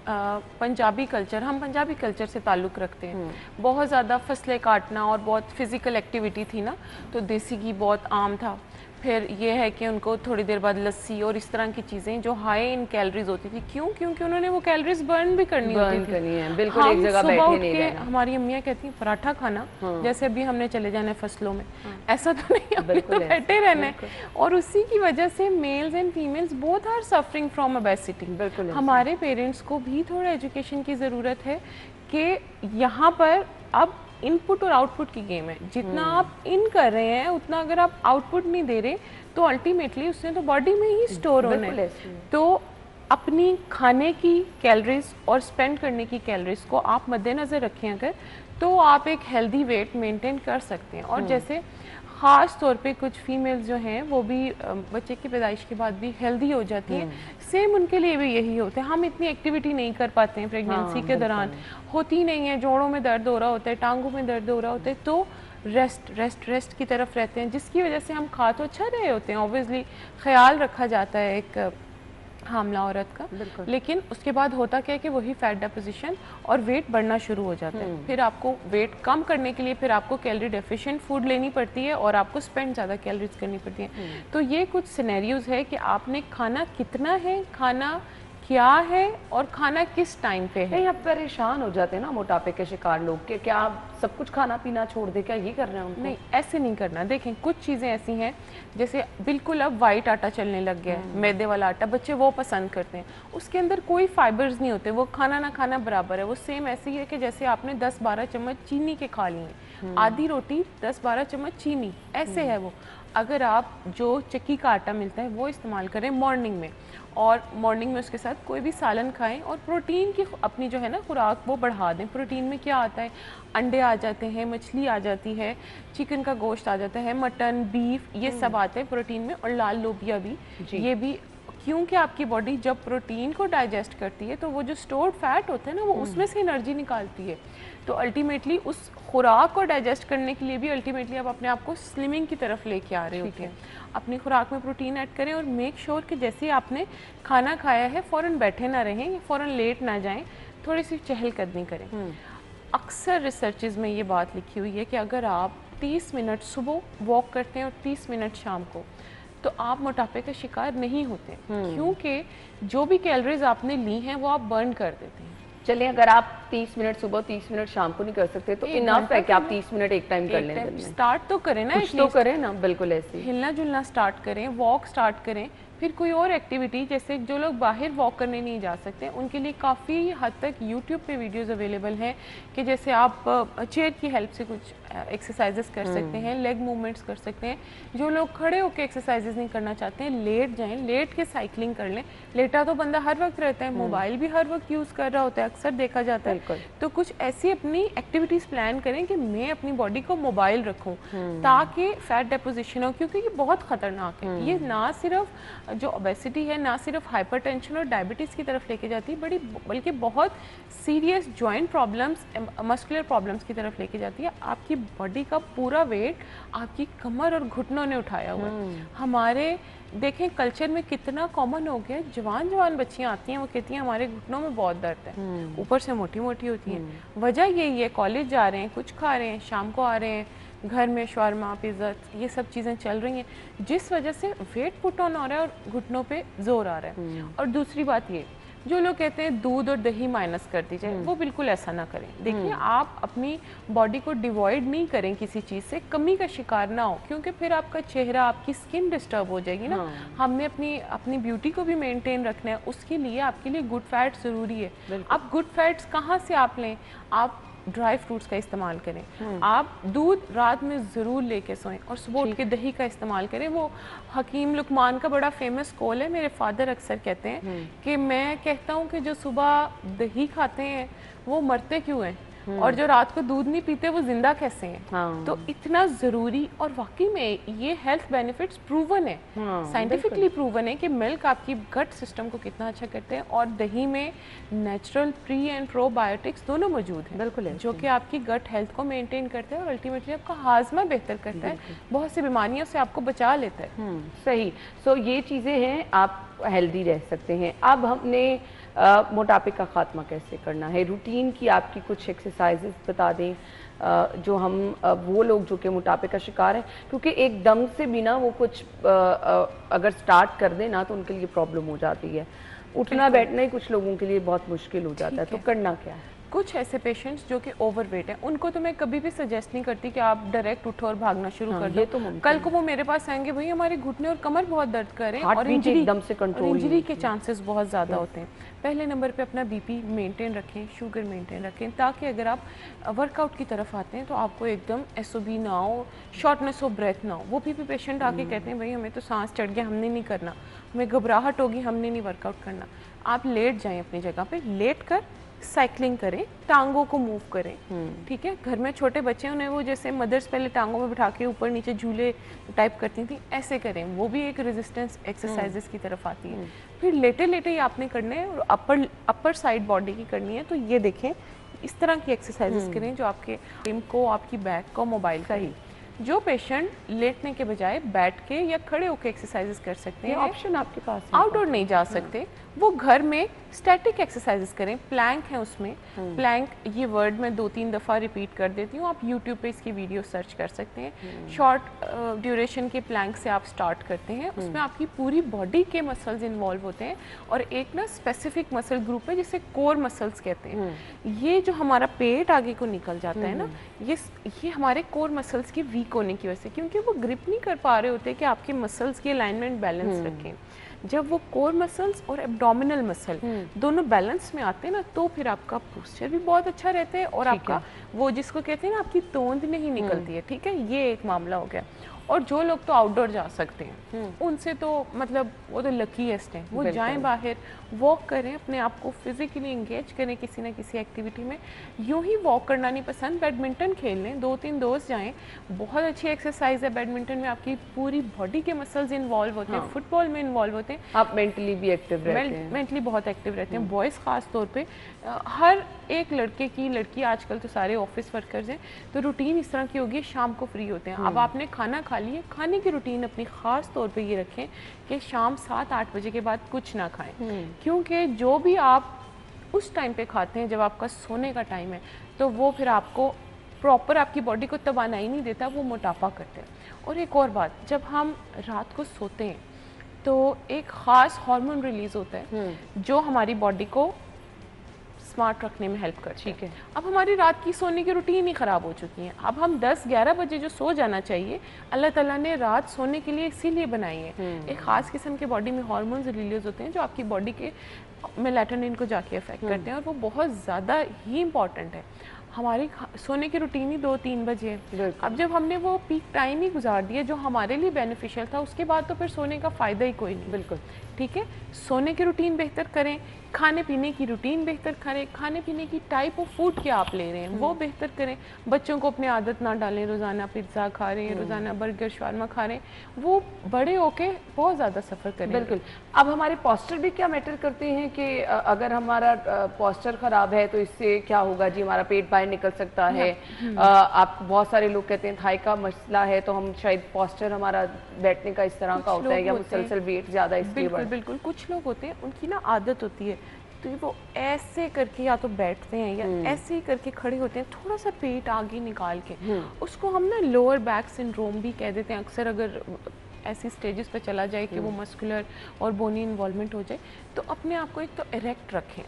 पंजाबी कल्चर, हम पंजाबी कल्चर से ताल्लुक़ रखते हैं, बहुत ज़्यादा फसलें काटना और बहुत फिज़िकल एक्टिविटी थी ना, तो देसी घी बहुत आम था। फिर ये है कि उनको थोड़ी देर बाद लस्सी और इस तरह की चीज़ें जो हाई इन कैलोरीज होती थी, क्यों? क्योंकि उन्होंने वो कैलोरीज बर्न भी करनी होती थी। बिल्कुल एक जगह बैठे नहीं रहना। हमारी अम्मियाँ कहती हैं पराठा खाना, जैसे अभी हमने चले जाना है फसलों में, ऐसा तो नहीं, हमने तो बैठे रहना है। और उसी की वजह से males and females both are suffering from obesity. हमारे पेरेंट्स को भी थोड़ा एजुकेशन की ज़रूरत है कि यहाँ पर अब इनपुट और आउटपुट की गेम है। जितना आप इन कर रहे हैं उतना अगर आप आउटपुट नहीं दे रहे तो अल्टीमेटली उसने तो बॉडी में ही स्टोर होना है। तो अपनी खाने की कैलोरीज और स्पेंड करने की कैलोरीज को आप मद्देनज़र रखें अगर, तो आप एक हेल्दी वेट मेंटेन कर सकते हैं। और जैसे ख़ास तौर पे कुछ फीमेल्स जो हैं वो भी बच्चे की पैदाइश के बाद भी हेल्दी हो जाती हैं, सेम उनके लिए भी यही होता है। हम इतनी एक्टिविटी नहीं कर पाते हैं प्रेगनेंसी के दौरान, होती नहीं है, जोड़ों में दर्द हो रहा होता है, टांगों में दर्द हो रहा होता है, तो रेस्ट की तरफ रहते हैं, जिसकी वजह से हम खा तो अच्छा रहे होते हैं, ऑब्वियसली ख्याल रखा जाता है एक हामला औरत का, लेकिन उसके बाद होता क्या है कि वही फैट डेपोजिशन और वेट बढ़ना शुरू हो जाता है। फिर आपको वेट कम करने के लिए फिर आपको कैलोरी डेफिशिएंट फूड लेनी पड़ती है और आपको स्पेंड ज़्यादा कैलोरीज करनी पड़ती है। तो ये कुछ सिनेरियोज है कि आपने खाना कितना है, खाना क्या है और खाना किस टाइम पे है। नहीं, आप परेशान हो जाते हैं ना मोटापे के शिकार लोग के, क्या आप सब कुछ खाना पीना छोड़ दे, क्या ये कर रहे हैं उनको? नहीं, ऐसे नहीं करना। देखें कुछ चीज़ें ऐसी हैं जैसे बिल्कुल अब वाइट आटा चलने लग गया है, मैदे वाला आटा, बच्चे वो पसंद करते हैं, उसके अंदर कोई फाइबर्स नहीं होते, वो खाना ना खाना बराबर है। वो सेम ऐसे ही है कि जैसे आपने 10-12 चम्मच चीनी के खा लिए, आधी रोटी 10-12 चम्मच चीनी, ऐसे है वो। अगर आप जो चक्की का आटा मिलता है वो इस्तेमाल करें मॉर्निंग में, और मॉर्निंग में उसके साथ कोई भी सालन खाएं, और प्रोटीन की अपनी जो है ना खुराक वो बढ़ा दें। प्रोटीन में क्या आता है, अंडे आ जाते हैं, मछली आ जाती है, चिकन का गोश्त आ जाता है, मटन, बीफ, ये सब आते हैं प्रोटीन में, और लाल लोबिया भी, ये भी, क्योंकि आपकी बॉडी जब प्रोटीन को डाइजेस्ट करती है तो वो जो स्टोर्ड फैट होता है ना वो उसमें से एनर्जी निकालती है। तो अल्टीमेटली उस खुराक को डाइजेस्ट करने के लिए भी अल्टीमेटली आप अपने आप को स्लिमिंग की तरफ लेके आ रहे होते हैं। अपनी खुराक में प्रोटीन ऐड करें और मेक श्योर कि जैसे आपने खाना खाया है फ़ौरन बैठे ना रहें, फ़ौरन लेट ना जाएं, थोड़ी सी चहलकदमी करें। अक्सर रिसर्चेज में ये बात लिखी हुई है कि अगर आप 30 मिनट सुबह वॉक करते हैं और 30 मिनट शाम को, तो आप मोटापे का शिकार नहीं होते, क्योंकि जो भी कैलोरीज आपने ली हैं वो आप बर्न कर देते हैं। चलिए, अगर आप 30 मिनट सुबह 30 मिनट शाम को नहीं कर सकते तो इनफ है कि आप 30 मिनट एक टाइम कर लें। स्टार्ट तो करें ना, कुछ तो करें ना, बिल्कुल ऐसे हिलना जुलना स्टार्ट करें, वॉक स्टार्ट करें, फिर कोई और एक्टिविटी, जैसे जो लोग बाहर वॉक करने नहीं जा सकते उनके लिए काफ़ी हद तक यूट्यूब पे वीडियोस अवेलेबल हैं कि जैसे आप चेयर की हेल्प से कुछ एक्सरसाइजेस कर सकते हैं, लेग मूवमेंट्स कर सकते हैं। जो लोग खड़े होकर एक्सरसाइजेस नहीं करना चाहते हैं, लेट जाएं, लेट के साइकिलिंग कर लें। लेटा तो बंदा हर वक्त रहता है, मोबाइल भी हर वक्त यूज़ कर रहा होता है, अक्सर देखा जाता है। तो कुछ ऐसी अपनी एक्टिविटीज़ प्लान करें कि मैं अपनी बॉडी को मोबाइल रखूँ ताकि फैट डेपोजिशन हो, क्योंकि ये बहुत ख़तरनाक है। ये ना सिर्फ जो ओबेसिटी है, ना सिर्फ हाइपरटेंशन और डायबिटीज़ की तरफ लेके जाती है, बल्कि बहुत serious joint problems, muscular problems की तरफ लेके जाती है। आपकी बॉडी का पूरा वेट आपकी कमर और घुटनों ने उठाया हुआ है। हमारे देखें कल्चर में कितना कॉमन हो गया है, जवान बच्चियां आती हैं, वो कहती हैं हमारे घुटनों में बहुत दर्द है, ऊपर से मोटी मोटी होती हैं। वजह यही है, कॉलेज जा रहे हैं, कुछ खा रहे हैं, शाम को आ रहे हैं, घर में शवारमा, पिज़्ज़ा, ये सब चीज़ें चल रही हैं, जिस वजह से वेट पुट ऑन हो रहा है और घुटनों पे जोर आ रहा है। और दूसरी बात ये, जो लोग कहते हैं दूध और दही माइनस कर दीजिए, वो बिल्कुल ऐसा ना करें। देखिए, आप अपनी बॉडी को डिवॉइड नहीं करें किसी चीज़ से, कमी का शिकार ना हो, क्योंकि फिर आपका चेहरा, आपकी स्किन डिस्टर्ब हो जाएगी ना। हमने अपनी ब्यूटी को भी मेंटेन रखना है, उसके लिए आपके लिए गुड फैट ज़रूरी है। अब गुड फैट्स कहाँ से आप लें? आप ड्राई फ्रूट्स का इस्तेमाल करें, आप दूध रात में ज़रूर लेके सोएं और सुबह उठ के दही का इस्तेमाल करें। वो हकीम लुकमान का बड़ा फेमस कॉल है, मेरे फादर अक्सर कहते हैं कि मैं कहता हूँ कि जो सुबह दही खाते हैं वो मरते क्यों हैं, और जो रात को दूध नहीं पीते वो जिंदा कैसे हैं। तो इतना ज़रूरी, और वाकई में ये हेल्थ बेनिफिट्स प्रूवन है, साइंटिफिकली प्रूवन है कि मिल्क आपकी गट सिस्टम को कितना अच्छा करते हैं, और दही में नेचुरल प्री एंड प्रोबायोटिक्स दोनों मौजूद हैं, बिल्कुल जो कि आपकी गट हेल्थ को मेंटेन करते हैं और अल्टीमेटली आपका हाजमा बेहतर करता है, बहुत सी बीमारियों से आपको बचा लेता है। सही। सो ये चीज़ें हैं, आप हेल्दी रह सकते हैं। अब हमने मोटापे का खात्मा कैसे करना है, रूटीन की आपकी कुछ एक्सरसाइजेस बता दें जो हम वो लोग जो कि मोटापे का शिकार हैं, क्योंकि एकदम से बिना वो कुछ अगर स्टार्ट कर दें ना तो उनके लिए प्रॉब्लम हो जाती है। उठना बैठना ही कुछ लोगों के लिए बहुत मुश्किल हो जाता है, तो करना क्या है? कुछ ऐसे पेशेंट्स जो कि ओवरवेट हैं, उनको तो मैं कभी भी सजेस्ट नहीं करती कि आप डायरेक्ट उठो और भागना शुरू कर दो। तो कल को वो मेरे पास आएंगे, भाई हमारे घुटने और कमर बहुत दर्द कर रहे हैं और इंजरी के चांसेस बहुत ज़्यादा होते हैं। पहले नंबर पे अपना बीपी मेंटेन रखें, शुगर मेंटेन रखें, ताकि अगर आप वर्कआउट की तरफ आते हैं तो आपको एकदम एसओबी ना हो, शॉर्टनेस ऑफ ब्रेथ ना हो। वो बीपी पेशेंट आके कहते हैं भाई हमें तो सांस चढ़ गया, हमने नहीं करना, हमें घबराहट होगी, हमने नहीं वर्कआउट करना। आप लेट जाएं अपनी जगह पे, लेट कर साइकिलिंग करें, टांगों को मूव करें। ठीक है, घर में छोटे बच्चे उन्हें वो जैसे मदर्स पहले टांगों में बिठा के ऊपर नीचे झूले टाइप करती थी, ऐसे करें, वो भी एक रेजिस्टेंस एक्सरसाइजेस की तरफ आती है। फिर लेटे लेटे ही आपने करना है और अपर साइड बॉडी की करनी है। तो ये देखें, इस तरह की एक्सरसाइजेस करें जो आपके हिम को, आपकी बैक को, मोबाइल का ही। जो पेशेंट लेटने के बजाय बैठ के या खड़े होकर एक्सरसाइजेस कर सकते हैं, ऑप्शन आपके पास है, आउटडोर नहीं जा सकते, वो घर में स्टैटिक एक्सरसाइजेस करें। प्लैंक है उसमें, प्लैंक ये वर्ड मैं 2-3 दफ़ा रिपीट कर देती हूँ, आप यूट्यूब पे इसकी वीडियो सर्च कर सकते हैं। शॉर्ट ड्यूरेशन के प्लैंक से आप स्टार्ट करते हैं, उसमें आपकी पूरी बॉडी के मसल्स इन्वॉल्व होते हैं और एक ना स्पेसिफिक मसल ग्रुप है जिसे कोर मसल्स कहते हैं। ये जो हमारा पेट आगे को निकल जाता है ना, ये हमारे कोर मसल्स की वीक होने की वजह से, क्योंकि वो ग्रिप नहीं कर पा रहे होते कि आपके मसल्स की अलाइनमेंट बैलेंस रखें। जब वो कोर मसल्स और एब्डोमिनल मसल दोनों बैलेंस में आते हैं ना, तो फिर आपका पोस्चर भी बहुत अच्छा रहता है और आपका वो जिसको कहते हैं ना, आपकी तोंद नहीं निकलती है। ठीक है, ये एक मामला हो गया। और जो लोग तो आउटडोर जा सकते हैं उनसे तो मतलब वो तो लकीएस्ट हैं, वो जाएं बाहर, वॉक करें, अपने आप को फिजिकली इंगेज करें किसी ना किसी एक्टिविटी में। यूं ही वॉक करना नहीं पसंद, बैडमिंटन खेल लें, 2-3 दोस्त जाएं, बहुत अच्छी एक्सरसाइज है बैडमिंटन में, आपकी पूरी बॉडी के मसल्स इन्वॉल्व होते हैं, फुटबॉल में इन्वॉल्व होते हैं, आप मेंटली भी एक्टिव रहते हैं, मेंटली बहुत एक्टिव रहते हैं। बॉयज़ खास तौर पे, हर एक लड़के की, लड़की, आजकल तो सारे ऑफिस वर्कर्स हैं, तो रूटीन इस तरह की होगी, शाम को फ्री होते हैं। अब आपने खाना खा लिया, खाने की रूटीन अपनी खास तौर पे ये रखें कि शाम 7-8 बजे के बाद कुछ ना खाएं, क्योंकि जो भी आप उस टाइम पे खाते हैं जब आपका सोने का टाइम है, तो वो फिर आपको प्रॉपर आपकी बॉडी को तवानाई नहीं देता, वो मोटापा करते हैं। और एक और बात, जब हम रात को सोते हैं तो एक ख़ास हार्मोन रिलीज़ होता है जो हमारी बॉडी को स्मार्ट रखने में हेल्प करती है। ठीक है, अब हमारी रात की सोने की रूटीन ही ख़राब हो चुकी है। अब हम 10-11 बजे जो सो जाना चाहिए, अल्लाह ताला ने रात सोने के लिए इसीलिए बनाई है। एक ख़ास किस्म के बॉडी में हार्मोन्स रिलीज होते हैं जो आपकी बॉडी के मेलाटोनिन को जाके अफेक्ट करते हैं, और वो बहुत ज़्यादा ही इम्पॉर्टेंट है। हमारी सोने की रूटीन ही 2-3 बजे है। अब जब हमने वो पीक टाइम ही गुजार दिया जो हमारे लिए बेनिफिशियल था, उसके बाद तो फिर सोने का फ़ायदा ही कोई नहीं। बिल्कुल ठीक है, सोने की रूटीन बेहतर करें, खाने पीने की रूटीन बेहतर करें, खाने पीने की टाइप ऑफ फूड क्या आप ले रहे हैं वो बेहतर करें। बच्चों को अपनी आदत ना डालें रोज़ाना पिज़्ज़ा खा रहे हैं, रोज़ाना बर्गर शावरमा खा रहे हैं, वो बड़े होके बहुत ज़्यादा सफ़र करें। बिल्कुल। अब हमारे पोस्चर भी क्या मैटर करते हैं कि अगर हमारा पोस्चर ख़राब है तो इससे क्या होगा जी, हमारा पेट बाहर निकल सकता है। आप बहुत सारे लोग कहते हैं थाई का मसला है, तो हम शायद पोस्चर हमारा बैठने का इस तरह का होता है, या मुसलसल वेट ज़्यादा इसलिए बिल्कुल कुछ लोग होते हैं उनकी ना आदत होती है, तो वो ऐसे करके या तो बैठते हैं या ऐसे ही करके खड़े होते हैं, थोड़ा सा पेट आगे निकाल के, उसको हम ना लोअर बैक सिंड्रोम भी कह देते हैं अक्सर। अगर ऐसी स्टेजेस पे चला जाए कि वो मस्कुलर और बोनी इन्वॉल्वमेंट हो जाए, तो अपने आप को एक तो इरेक्ट रखें।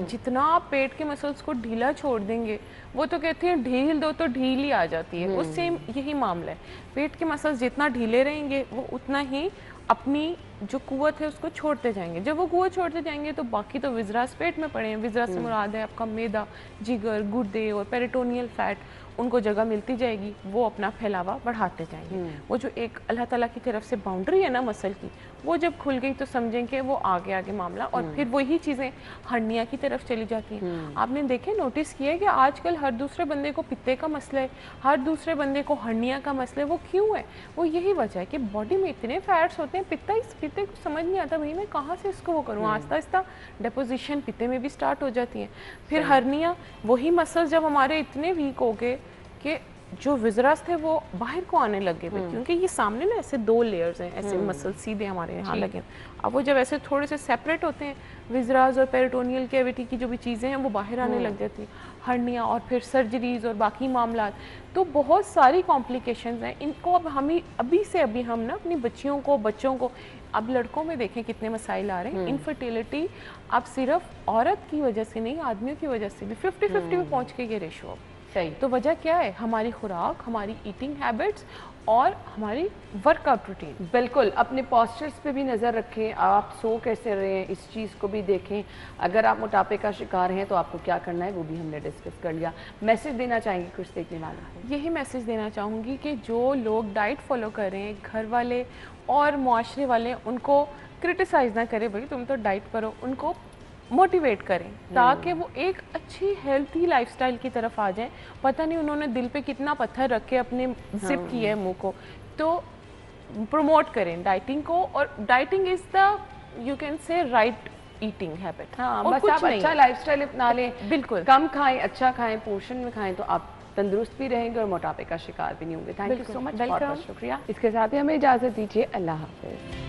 जितना आप पेट के मसल्स को ढीला छोड़ देंगे, वो तो कहते हैं ढील दो तो ढील ही आ जाती है, उससे यही मामला है। पेट के मसल्स जितना ढीले रहेंगे वो उतना ही अपनी जो कुव्वत है उसको छोड़ते जाएंगे। जब वो कुव्वत छोड़ते जाएंगे तो बाकी तो विज़रास पेट में पड़े हैं। विज़रा से मुराद है आपका मैदा, जिगर, गुर्दे और पेरिटोनियल फैट, उनको जगह मिलती जाएगी, वो अपना फैलावा बढ़ाते जाएंगे। वो जो एक अल्लाह ताला की तरफ से बाउंड्री है ना मसल की, वो जब खुल गई तो समझेंगे वो आगे आगे मामला, और फिर वही चीज़ें हर्निया की तरफ चली जाती हैं। आपने देखे, नोटिस किया है कि आजकल हर दूसरे बंदे को पित्ते का मसला है, हर दूसरे बंदे को हर्निया का मसला है। वो क्यों है? वो यही वजह है कि बॉडी में इतने फैट्स होते हैं, पित्ते को समझ नहीं आता भाई मैं कहाँ से इसको वो करूँ। आहिस्ता आहिस्ता डिपोजिशन पित्ते में भी स्टार्ट हो जाती है। फिर हर्निया, वही मसल जब हमारे इतने वीक हो गए कि जो विजरास थे वो बाहर को आने लगे थे, क्योंकि ये सामने ना ऐसे 2 लेयर्स हैं, ऐसे मसल सीधे हमारे यहाँ लगे। अब वो जब ऐसे थोड़े से सेपरेट होते हैं, विजरास और पेरिटोनियल कैविटी की जो भी चीज़ें हैं वो बाहर आने लग जाती हैं, हर्निया और फिर सर्जरीज और बाकी मामला। तो बहुत सारी कॉम्प्लिकेशंस हैं, इनको अब हम अभी से अभी हम ना अपनी बच्चियों को, बच्चों को, अब लड़कों में देखें कितने मसाइल आ रहे हैं। इनफर्टिलिटी अब सिर्फ औरत की वजह से नहीं, आदमियों की वजह से भी 50-50 में पहुँच के ये रेशो अब। सही। तो वजह क्या है? हमारी खुराक, हमारी ईटिंग हैबिट्स और हमारी वर्कआउट रूटीन। बिल्कुल, अपने पोस्चर्स पे भी नज़र रखें, आप सो कैसे रहे हैं इस चीज़ को भी देखें। अगर आप मोटापे का शिकार हैं तो आपको क्या करना है वो भी हमने डिस्कस कर लिया। मैसेज देना चाहेंगे कुछ देखने वालों को? यही मैसेज देना चाहूँगी कि जो लोग डाइट फॉलो कर रहे हैं, घर वाले और मुआशरे वाले उनको क्रिटिसाइज़ ना करें, भाई तुम तो डाइट करो, उनको मोटिवेट करें ताकि वो एक अच्छी हेल्थी लाइफस्टाइल की तरफ आ जाएं। पता नहीं उन्होंने दिल पे कितना पत्थर रख के अपने जिप किया है मुंह को, तो प्रमोट करें डाइटिंग को। और dieting is the, you can say, right eating habit. हाँ, और बस कुछ आप नहीं अच्छा है। लाइफस्टाइल अपना लें, बिल्कुल। कम खाएं, अच्छा खाएं, पोषण में खाएं, तो आप तंदुरुस्त भी रहेंगे और मोटापे का शिकार भी नहीं होंगे। थैंक यू बिल्कुल। So much, welcome. बहुत बहुत शुक्रिया। इसके साथ ही हमें इजाज़त दीजिए, अल्लाह हाफिज़।